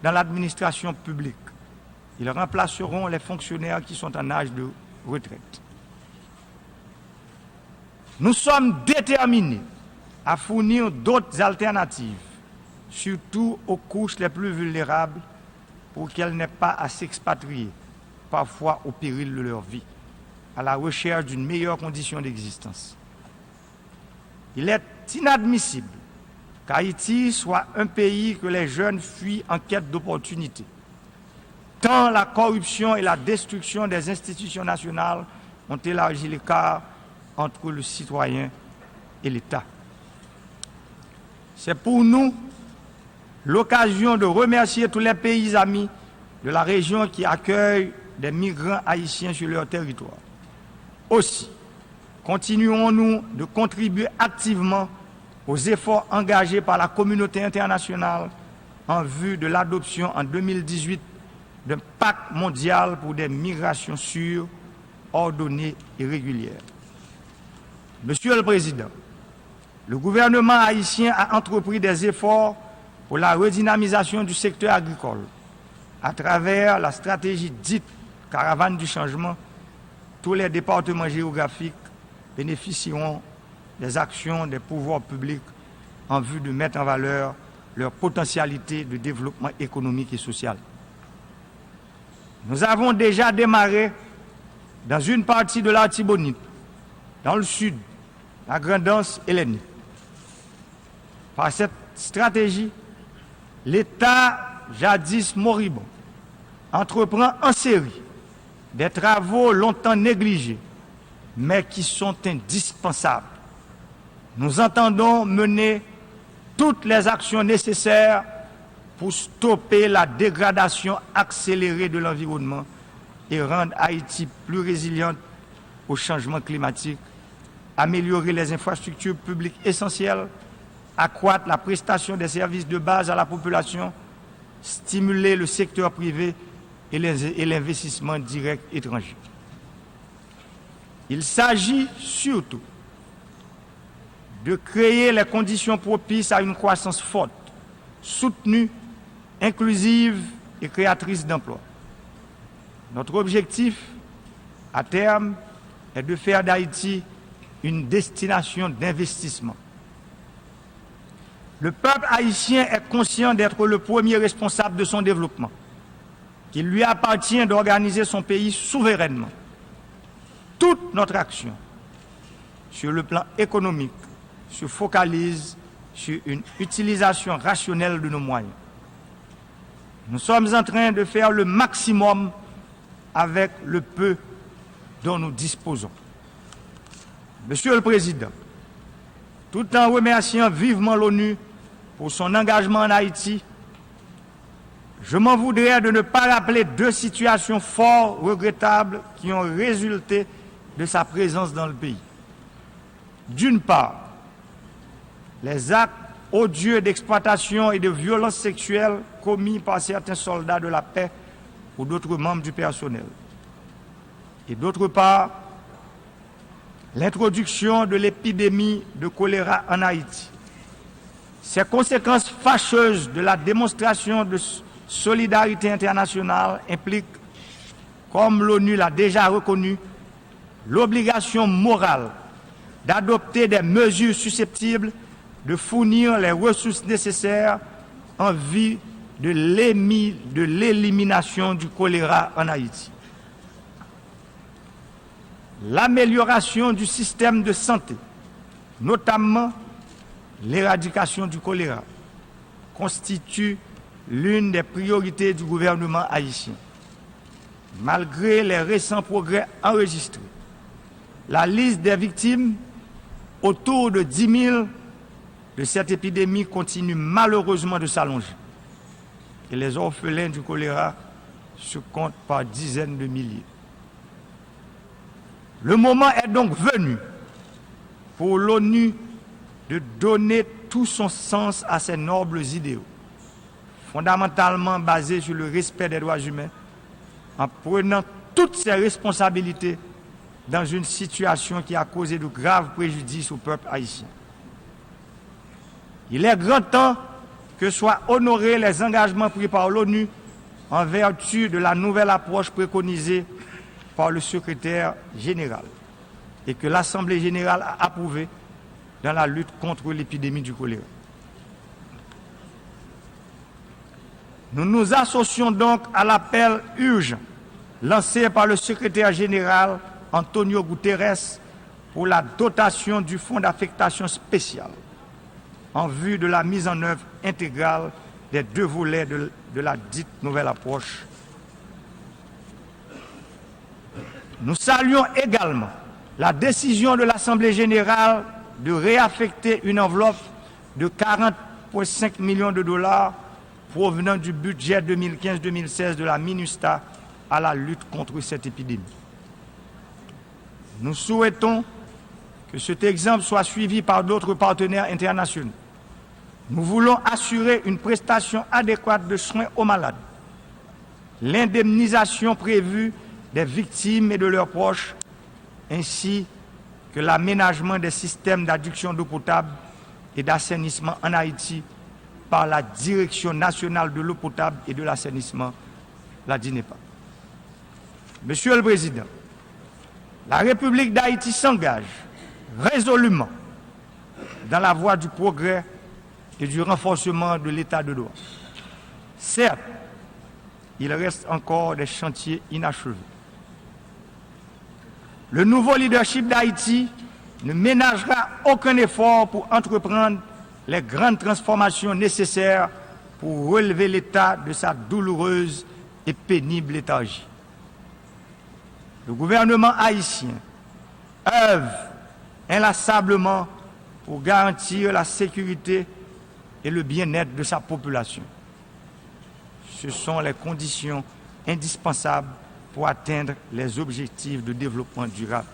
dans l'administration publique. Ils remplaceront les fonctionnaires qui sont en âge de retraite. Nous sommes déterminés à fournir d'autres alternatives, surtout aux couches les plus vulnérables, pour qu'elles n'aient pas à s'expatrier, parfois au péril de leur vie, à la recherche d'une meilleure condition d'existence. Il est inadmissible qu'Haïti soit un pays que les jeunes fuient en quête d'opportunités, tant la corruption et la destruction des institutions nationales ont élargi l'écart entre le citoyen et l'État. C'est pour nous l'occasion de remercier tous les pays amis de la région qui accueillent des migrants haïtiens sur leur territoire. Aussi, continuons-nous de contribuer activement aux efforts engagés par la communauté internationale en vue de l'adoption en 2018 d'un pacte mondial pour des migrations sûres, ordonnées et régulières. Monsieur le Président, le gouvernement haïtien a entrepris des efforts pour la redynamisation du secteur agricole à travers la stratégie dite Caravane du changement. Tous les départements géographiques bénéficieront des actions des pouvoirs publics en vue de mettre en valeur leur potentialité de développement économique et social. Nous avons déjà démarré dans une partie de l'Artibonite, dans le sud, la Grand'Anse et l'Aisne. Par cette stratégie, l'État, jadis moribond, entreprend en série des travaux longtemps négligés, mais qui sont indispensables. Nous entendons mener toutes les actions nécessaires pour stopper la dégradation accélérée de l'environnement et rendre Haïti plus résiliente au changement climatique, améliorer les infrastructures publiques essentielles, accroître la prestation des services de base à la population, stimuler le secteur privé et l'investissement direct étranger. Il s'agit surtout de créer les conditions propices à une croissance forte, soutenue, inclusive et créatrice d'emplois. Notre objectif, à terme, est de faire d'Haïti une destination d'investissement. Le peuple haïtien est conscient d'être le premier responsable de son développement, qu'il lui appartient d'organiser son pays souverainement. Toute notre action sur le plan économique se focalise sur une utilisation rationnelle de nos moyens. Nous sommes en train de faire le maximum avec le peu dont nous disposons. Monsieur le Président, tout en remerciant vivement l'ONU pour son engagement en Haïti, je m'en voudrais de ne pas rappeler deux situations fort regrettables qui ont résulté de sa présence dans le pays. D'une part, les actes odieux d'exploitation et de violence sexuelle commis par certains soldats de la paix ou d'autres membres du personnel. Et d'autre part, l'introduction de l'épidémie de choléra en Haïti. Ces conséquences fâcheuses de la démonstration de solidarité internationale impliquent, comme l'ONU l'a déjà reconnu, l'obligation morale d'adopter des mesures susceptibles de fournir les ressources nécessaires en vue de l'élimination du choléra en Haïti. L'amélioration du système de santé, notamment l'éradication du choléra, constitue l'une des priorités du gouvernement haïtien. Malgré les récents progrès enregistrés, la liste des victimes, autour de 10 000 de cette épidémie, continue malheureusement de s'allonger. Et les orphelins du choléra se comptent par dizaines de milliers. Le moment est donc venu pour l'ONU de donner tout son sens à ces nobles idéaux, fondamentalement basés sur le respect des droits humains, en prenant toutes ses responsabilités dans une situation qui a causé de graves préjudices au peuple haïtien. Il est grand temps que soient honorés les engagements pris par l'ONU en vertu de la nouvelle approche préconisée par le secrétaire général et que l'Assemblée générale a approuvé dans la lutte contre l'épidémie du choléra. Nous nous associons donc à l'appel urgent lancé par le secrétaire général Antonio Guterres pour la dotation du fonds d'affectation spéciale en vue de la mise en œuvre intégrale des deux volets de la dite nouvelle approche. Nous saluons également la décision de l'Assemblée générale de réaffecter une enveloppe de 40,5 millions de dollars provenant du budget 2015-2016 de la MINUSTAH à la lutte contre cette épidémie. Nous souhaitons que cet exemple soit suivi par d'autres partenaires internationaux. Nous voulons assurer une prestation adéquate de soins aux malades, l'indemnisation prévue des victimes et de leurs proches, ainsi que l'aménagement des systèmes d'adduction d'eau potable et d'assainissement en Haïti par la Direction nationale de l'eau potable et de l'assainissement, la DINEPA. Monsieur le Président, la République d'Haïti s'engage résolument dans la voie du progrès et du renforcement de l'état de droit. Certes, il reste encore des chantiers inachevés. Le nouveau leadership d'Haïti ne ménagera aucun effort pour entreprendre les grandes transformations nécessaires pour relever l'État de sa douloureuse et pénible léthargie. Le gouvernement haïtien œuvre inlassablement pour garantir la sécurité et le bien-être de sa population. Ce sont les conditions indispensables pour atteindre les objectifs de développement durable.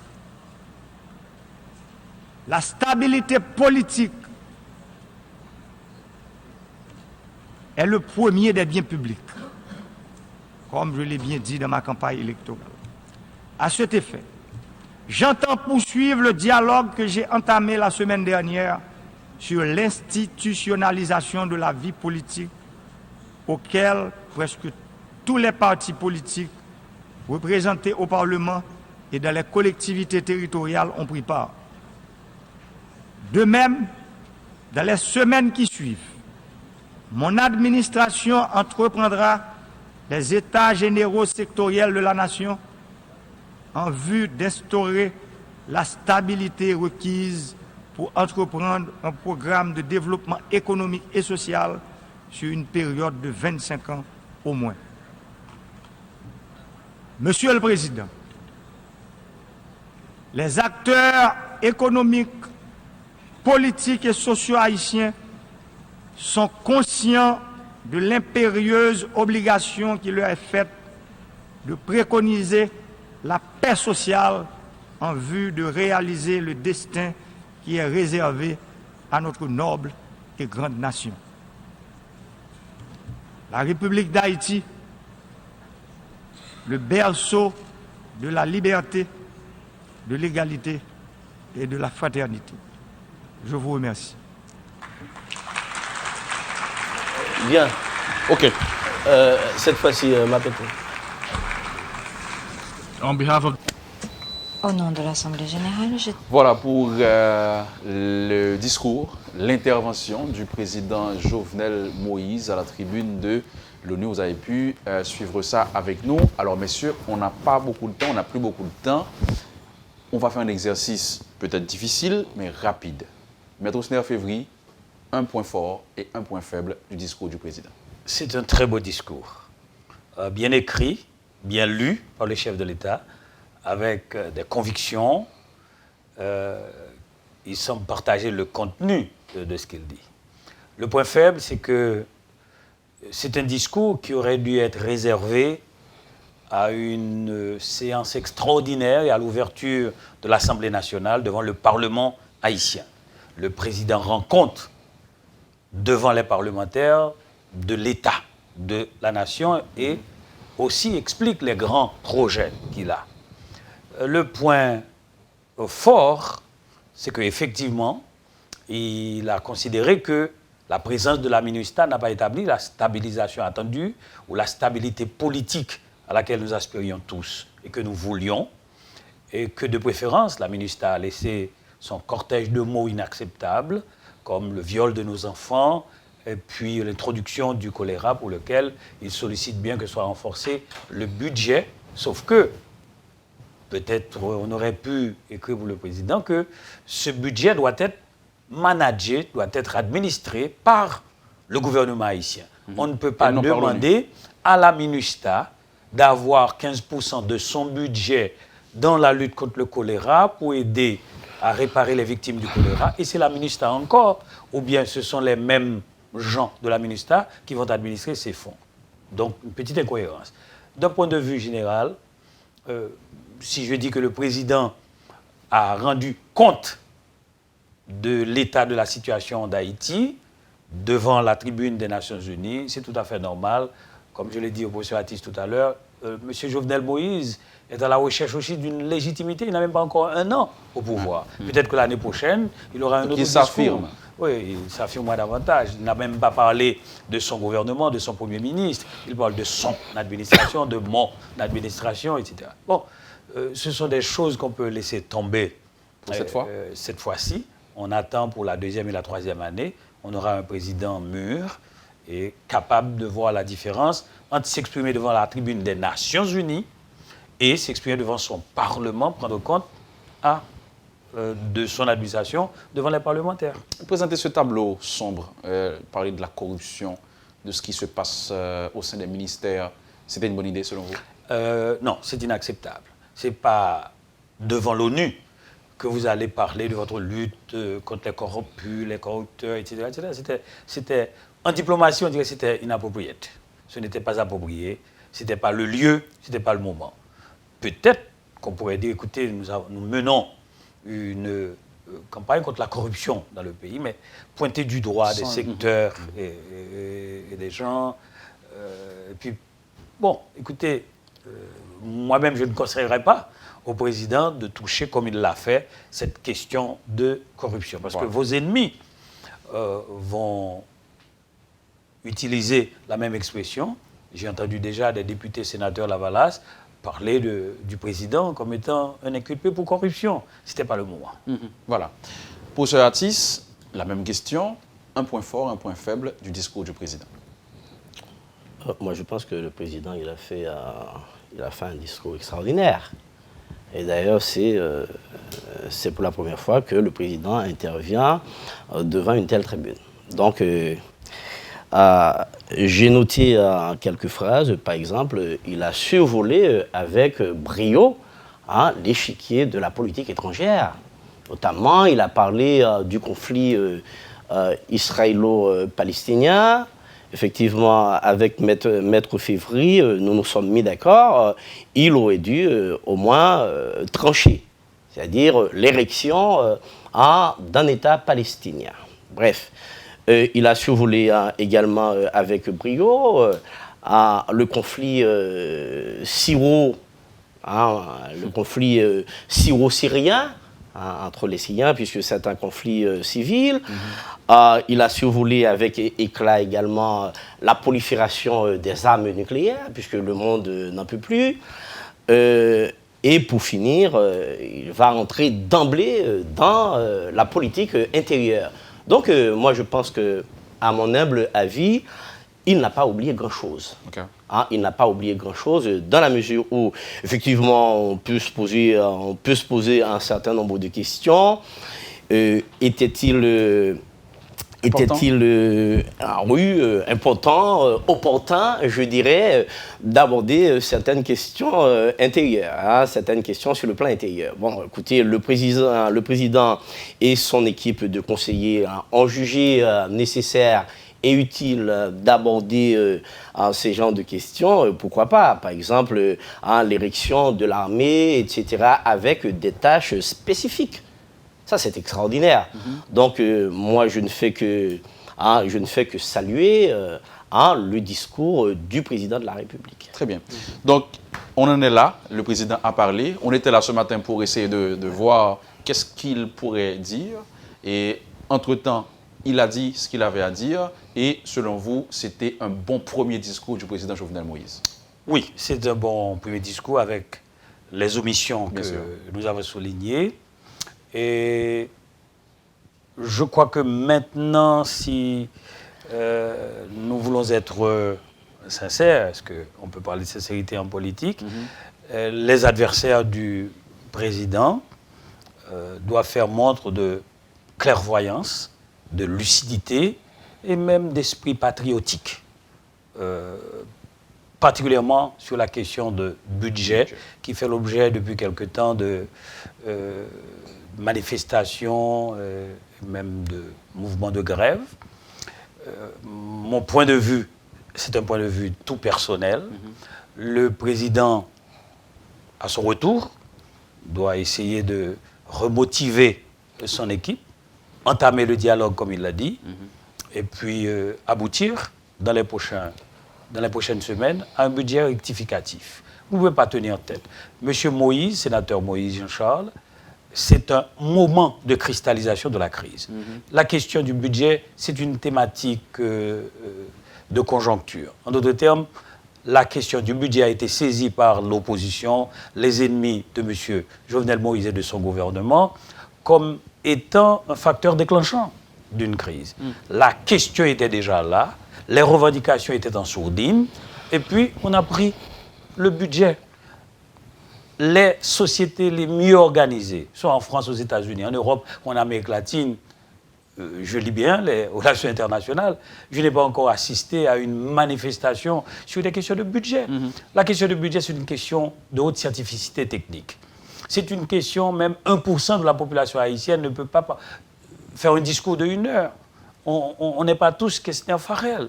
La stabilité politique est le premier des biens publics, comme je l'ai bien dit dans ma campagne électorale. À cet effet, j'entends poursuivre le dialogue que j'ai entamé la semaine dernière sur l'institutionnalisation de la vie politique auquel presque tous les partis politiques représentés au Parlement et dans les collectivités territoriales ont pris part. De même, Dans les semaines qui suivent, mon administration entreprendra les états généraux sectoriels de la nation en vue d'instaurer la stabilité requise pour entreprendre un programme de développement économique et social sur une période de 25 ans au moins. Monsieur le Président, les acteurs économiques, politiques et sociaux haïtiens sont conscients de l'impérieuse obligation qui leur est faite de préconiser la paix sociale en vue de réaliser le destin qui est réservé à notre noble et grande nation. La République d'Haïti, le berceau de la liberté, de l'égalité et de la fraternité. Je vous remercie. Bien. OK. Cette fois-ci, Mapete. On behalf of Au nom de l'Assemblée générale, je... Voilà pour le discours, l'intervention du président Jovenel Moïse à la tribune de l'ONU. Vous avez pu suivre ça avec nous. Alors, messieurs, on n'a pas beaucoup de temps, on n'a plus beaucoup de temps. On va faire un exercice peut-être difficile, mais rapide. Maître Ousner Févry, un point fort et un point faible du discours du président. C'est un très beau discours, bien écrit, bien lu par le chef de l'État, avec des convictions. Il semble partager le contenu de ce qu'il dit. Le point faible, c'est que c'est un discours qui aurait dû être réservé à une séance extraordinaire et à l'ouverture de l'Assemblée nationale devant le Parlement haïtien. Le président rend compte devant les parlementaires de l'État, de la nation et aussi explique les grands projets qu'il a. Le point fort, c'est qu'effectivement, il a considéré que la présence de la MINUSTAH n'a pas établi la stabilisation attendue ou la stabilité politique à laquelle nous aspirions tous et que nous voulions, et que de préférence, la MINUSTAH a laissé son cortège de mots inacceptables, comme le viol de nos enfants, et puis l'introduction du choléra pour lequel il sollicite bien que soit renforcé le budget, sauf que peut-être on aurait pu écrire pour le président que ce budget doit être managé, doit être administré par le gouvernement haïtien. On ne peut pas demander à la MINUSTAH d'avoir 15% de son budget dans la lutte contre le choléra pour aider à réparer les victimes du choléra. Et c'est la MINUSTAH encore, ou bien ce sont les mêmes gens de la MINUSTAH qui vont administrer ces fonds. Donc, une petite incohérence. D'un point de vue général, si je dis que le président a rendu compte de l'état de la situation d'Haïti devant la tribune des Nations Unies, c'est tout à fait normal. Comme je l'ai dit au professeur Atis tout à l'heure, M. Jovenel Moïse est à la recherche aussi d'une légitimité. Il n'a même pas encore un an au pouvoir. Peut-être que l'année prochaine, il aura un autre discours. Il s'affirme. Oui, il s'affirme davantage. Il n'a même pas parlé de son gouvernement, de son Premier ministre. Il parle de son administration, de mon administration, etc. Bon, ce sont des choses qu'on peut laisser tomber pour cette fois. Cette fois-ci. On attend pour la deuxième et la troisième année. On aura un président mûr et capable de voir la différence entre s'exprimer devant la tribune des Nations Unies et s'exprimer devant son Parlement, prendre compte de son administration devant les parlementaires. Présenter ce tableau sombre, parler de la corruption, de ce qui se passe au sein des ministères, c'était une bonne idée selon vous? Non, c'est inacceptable. Ce n'est pas devant l'ONU que vous allez parler de votre lutte contre les corrompus, les corrupteurs, etc. C'était, en diplomatie, on dirait que c'était inapproprié. Ce n'était pas approprié, ce n'était pas le lieu, ce n'était pas le moment. Peut-être qu'on pourrait dire, écoutez, nous menons une campagne contre la corruption dans le pays, mais pointer du doigt des secteurs et des gens. Et puis, bon, écoutez, moi-même, je ne conseillerais pas au président de toucher, comme il l'a fait, cette question de corruption. Parce que vos ennemis vont utiliser la même expression. J'ai entendu déjà des députés sénateurs Lavalas parler du président comme étant un inculpé pour corruption. Ce n'était pas le moment. Voilà. Pour ce Atis, La même question, un point fort, un point faible du discours du président. Moi, je pense que le président, il a fait un discours extraordinaire. Et d'ailleurs, c'est pour la première fois que le président intervient devant une telle tribune. Donc, j'ai noté quelques phrases. Par exemple, il a survolé avec brio l'échiquier de la politique étrangère. Notamment, il a parlé du conflit israélo-palestinien. Effectivement, avec Maître Févry, nous nous sommes mis d'accord. Il aurait dû au moins trancher, c'est-à-dire l'érection d'un État palestinien. Bref, il a survolé également avec brio le conflit syro-syrien, entre les Syriens, puisque c'est un conflit civil. Il a survolé avec éclat également la prolifération des armes nucléaires, puisque le monde n'en peut plus. Et pour finir, il va rentrer d'emblée dans la politique intérieure. Donc moi je pense que, à mon humble avis, il n'a pas oublié grand-chose. Okay. Il n'a pas oublié grand-chose dans la mesure où, effectivement, on peut se poser un certain nombre de questions. Était-il important, opportun, je dirais, d'aborder certaines questions intérieures, certaines questions sur le plan intérieur. Bon, écoutez, le président et son équipe de conseillers ont jugé nécessaire et utile d'aborder ces genres de questions, pourquoi pas. Par exemple, l'érection de l'armée, etc., avec des tâches spécifiques. Ça, c'est extraordinaire. Donc, moi, je ne fais que saluer le discours du président de la République. Très bien. Donc, on en est là. Le président a parlé. On était là ce matin pour essayer de voir qu'est-ce qu'il pourrait dire. Et, entre-temps, il a dit ce qu'il avait à dire. Et, selon vous, c'était un bon premier discours du président Jovenel Moïse? Oui, c'est un bon premier discours avec les omissions que nous avons soulignées. Et je crois que maintenant, si nous voulons être sincères, est-ce qu'on peut parler de sincérité en politique, les adversaires du président doivent faire montre de clairvoyance, de lucidité et même d'esprit patriotique, particulièrement sur la question de budget qui fait l'objet depuis quelque temps de manifestations, même de mouvements de grève. Mon point de vue, c'est un point de vue tout personnel. Le président, à son retour, doit essayer de remotiver son équipe, entamer le dialogue, comme il l'a dit, et puis aboutir dans les prochaines semaines à un budget rectificatif. Vous ne pouvez pas tenir tête. Monsieur Moïse, sénateur Moïse Jean-Charles, c'est un moment de cristallisation de la crise. La question du budget, c'est une thématique de conjoncture. En d'autres termes, la question du budget a été saisie par l'opposition, les ennemis de M. Jovenel Moïse et de son gouvernement, comme étant un facteur déclenchant d'une crise. La question était déjà là, les revendications étaient en sourdine, et puis on a pris le budget. Les sociétés les mieux organisées, soit en France, aux États-Unis, en Europe ou en Amérique latine, je lis bien les relations internationales, je n'ai pas encore assisté à une manifestation sur des questions de budget. La question de budget, c'est une question de haute scientificité technique. C'est une question, même 1% de la population haïtienne ne peut pas faire un discours de 1 heure. On n'est pas tous Kestner Farrell.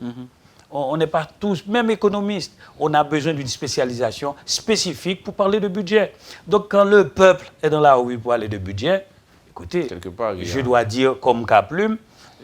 On n'est pas tous, même économistes. On a besoin d'une spécialisation spécifique pour parler de budget. Donc, quand le peuple est dans la rue pour parler de budget, écoutez, je dois dire comme Kaplume,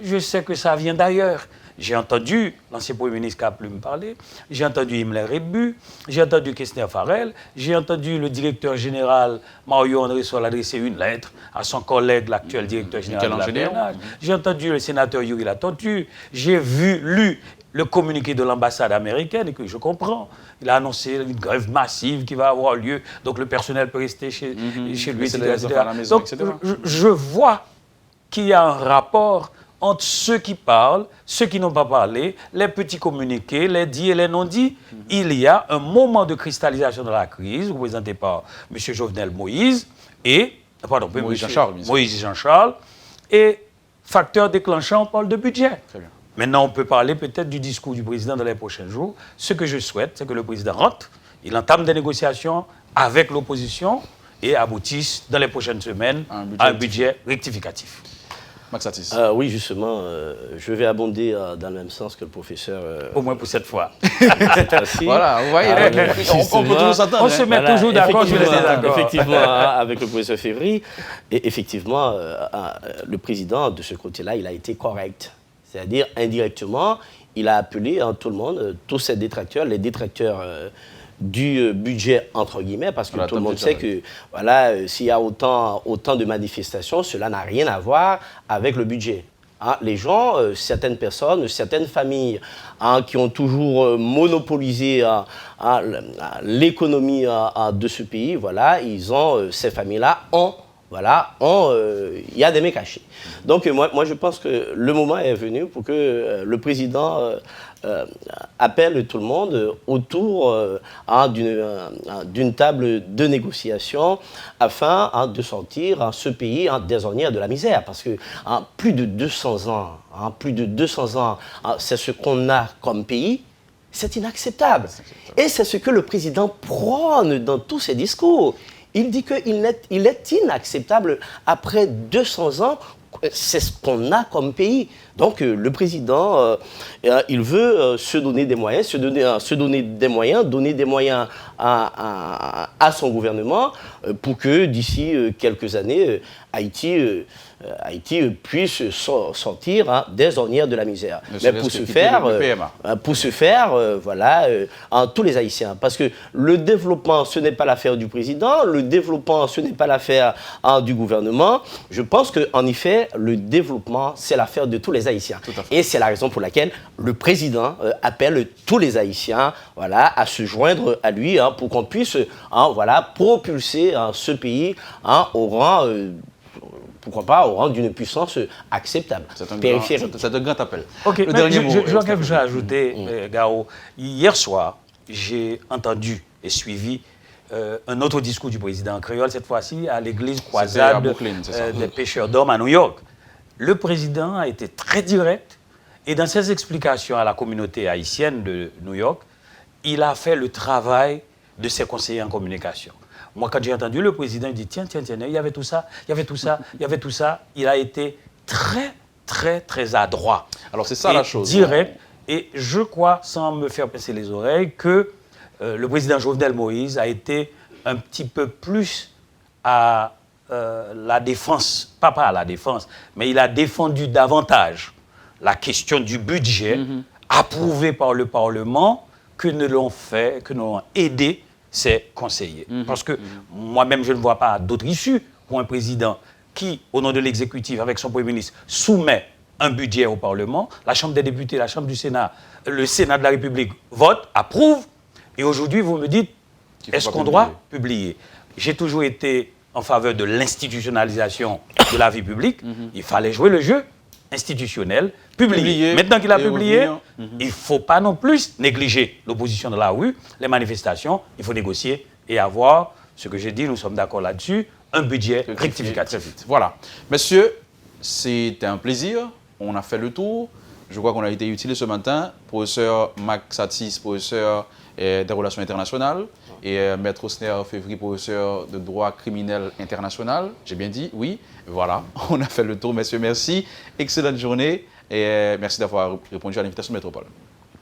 je sais que ça vient d'ailleurs. J'ai entendu l'ancien Premier ministre Kaplume parler, j'ai entendu Himmler Rebu, j'ai entendu Kestner Farrell, j'ai entendu le directeur général Mario André Sol adresser une lettre à son collègue, l'actuel directeur général de la BNH. J'ai entendu le sénateur Yuri Latortue, j'ai lu le communiqué de l'ambassade américaine, et que je comprends. Il a annoncé une grève massive qui va avoir lieu, donc le personnel peut rester chez lui, etc. Donc, je vois qu'il y a un rapport entre ceux qui parlent, ceux qui n'ont pas parlé, les petits communiqués, les dits et les non-dits. Il y a un moment de cristallisation de la crise, représenté par M. Jovenel Moïse et... Pardon, Moïse Jean-Charles. Et facteur déclenchant, on parle de budget. Très bien. Maintenant, on peut parler peut-être du discours du président dans les prochains jours. Ce que je souhaite, c'est que le président rentre, il entame des négociations avec l'opposition et aboutisse dans les prochaines semaines à un budget rectificatif. Max Satis. Oui, justement, je vais abonder dans le même sens que le professeur. Au moins pour cette fois. Voilà, vous voyez, on peut toujours s'entendre. On se met toujours d'accord sur les désaccords. Effectivement, avec le professeur Févry, et effectivement, le président, de ce côté-là, il a été correct. C'est-à-dire, indirectement, il a appelé tout le monde, tous ses détracteurs, les détracteurs du budget, entre guillemets, parce que tout le monde sait que voilà, s'il y a autant de manifestations, cela n'a rien à voir avec le budget. Les gens, certaines personnes, certaines familles qui ont toujours monopolisé l'économie de ce pays, voilà, ces familles-là ont... Voilà, il y a des mains cachées. Donc moi, je pense que le moment est venu pour que le président appelle tout le monde autour d'une table de négociation afin de sortir ce pays des ornières de la misère. Parce que plus de 200 ans, c'est ce qu'on a comme pays. C'est inacceptable. Et c'est ce que le président prône dans tous ses discours. Il dit qu'il est inacceptable, après 200 ans, c'est ce qu'on a comme pays. Donc le président, il veut se donner des moyens, donner des moyens à son gouvernement pour que d'ici quelques années, Haïti puisse sortir des ornières de la misère. Mais pour ce faire, voilà, tous les Haïtiens. Parce que le développement, ce n'est pas l'affaire du président, le développement, ce n'est pas l'affaire du gouvernement. Je pense qu'en effet, le développement, c'est l'affaire de tous les Haïtiens. Et c'est la raison pour laquelle le président appelle tous les Haïtiens, voilà, à se joindre à lui pour qu'on puisse voilà, propulser ce pays au rang... pourquoi pas, au rang d'une puissance acceptable. C'est un grand appel. Ok, le dernier mot. Je vois quelque chose à ajouter, Gao. Hier soir, j'ai entendu et suivi un autre discours du président en créole, cette fois-ci à l'église croisade des pêcheurs d'hommes à New York. Le président a été très direct et dans ses explications à la communauté haïtienne de New York, il a fait le travail de ses conseillers en communication. Moi, quand j'ai entendu le président, il dit tiens, il y avait tout ça, il y avait tout ça, il y avait tout ça. Il a été très, très, très adroit. Alors, c'est ça la chose. Direct. Et je crois, sans me faire pincer les oreilles, que le président Jovenel Moïse a été un petit peu plus à la défense, pas à la défense, mais il a défendu davantage la question du budget approuvé par le Parlement que ne l'ont aidé ses conseillers. Parce que moi-même, je ne vois pas d'autre issue pour un président qui, au nom de l'exécutif, avec son Premier ministre, soumet un budget au Parlement. La Chambre des députés, la Chambre du Sénat, le Sénat de la République vote, approuve. Et aujourd'hui, vous me dites, est-ce qu'on doit publier? J'ai toujours été en faveur de l'institutionnalisation de la vie publique. Il fallait jouer le jeu institutionnel, publié. Maintenant qu'il a publié, il ne faut pas non plus négliger l'opposition de la rue, les manifestations. Il faut négocier et avoir, ce que j'ai dit, nous sommes d'accord là-dessus, un budget rectificatif. Voilà. Messieurs, c'était un plaisir. On a fait le tour. Je crois qu'on a été utile ce matin. Professeur Max Satis, professeur des relations internationales, et Maître Osner Févry, professeur de droit criminel international. J'ai bien dit, oui. Voilà, on a fait le tour, messieurs. Merci. Excellente journée et merci d'avoir répondu à l'invitation de Métropole.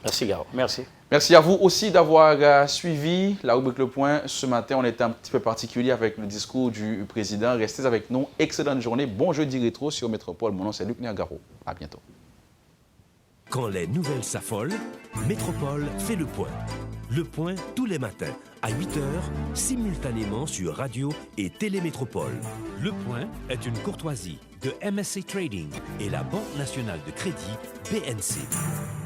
Merci, Garo. Merci. Merci à vous aussi d'avoir suivi la rubrique Le Point. Ce matin, on était un petit peu particulier avec le discours du président. Restez avec nous. Excellente journée. Bon jeudi rétro sur Métropole. Mon nom, c'est Luc Niagaro. À bientôt. Quand les nouvelles s'affolent, Métropole fait le point. Le point tous les matins à 8h, simultanément sur Radio et Télémétropole. Le point est une courtoisie de MSC Trading et la Banque nationale de crédit BNC.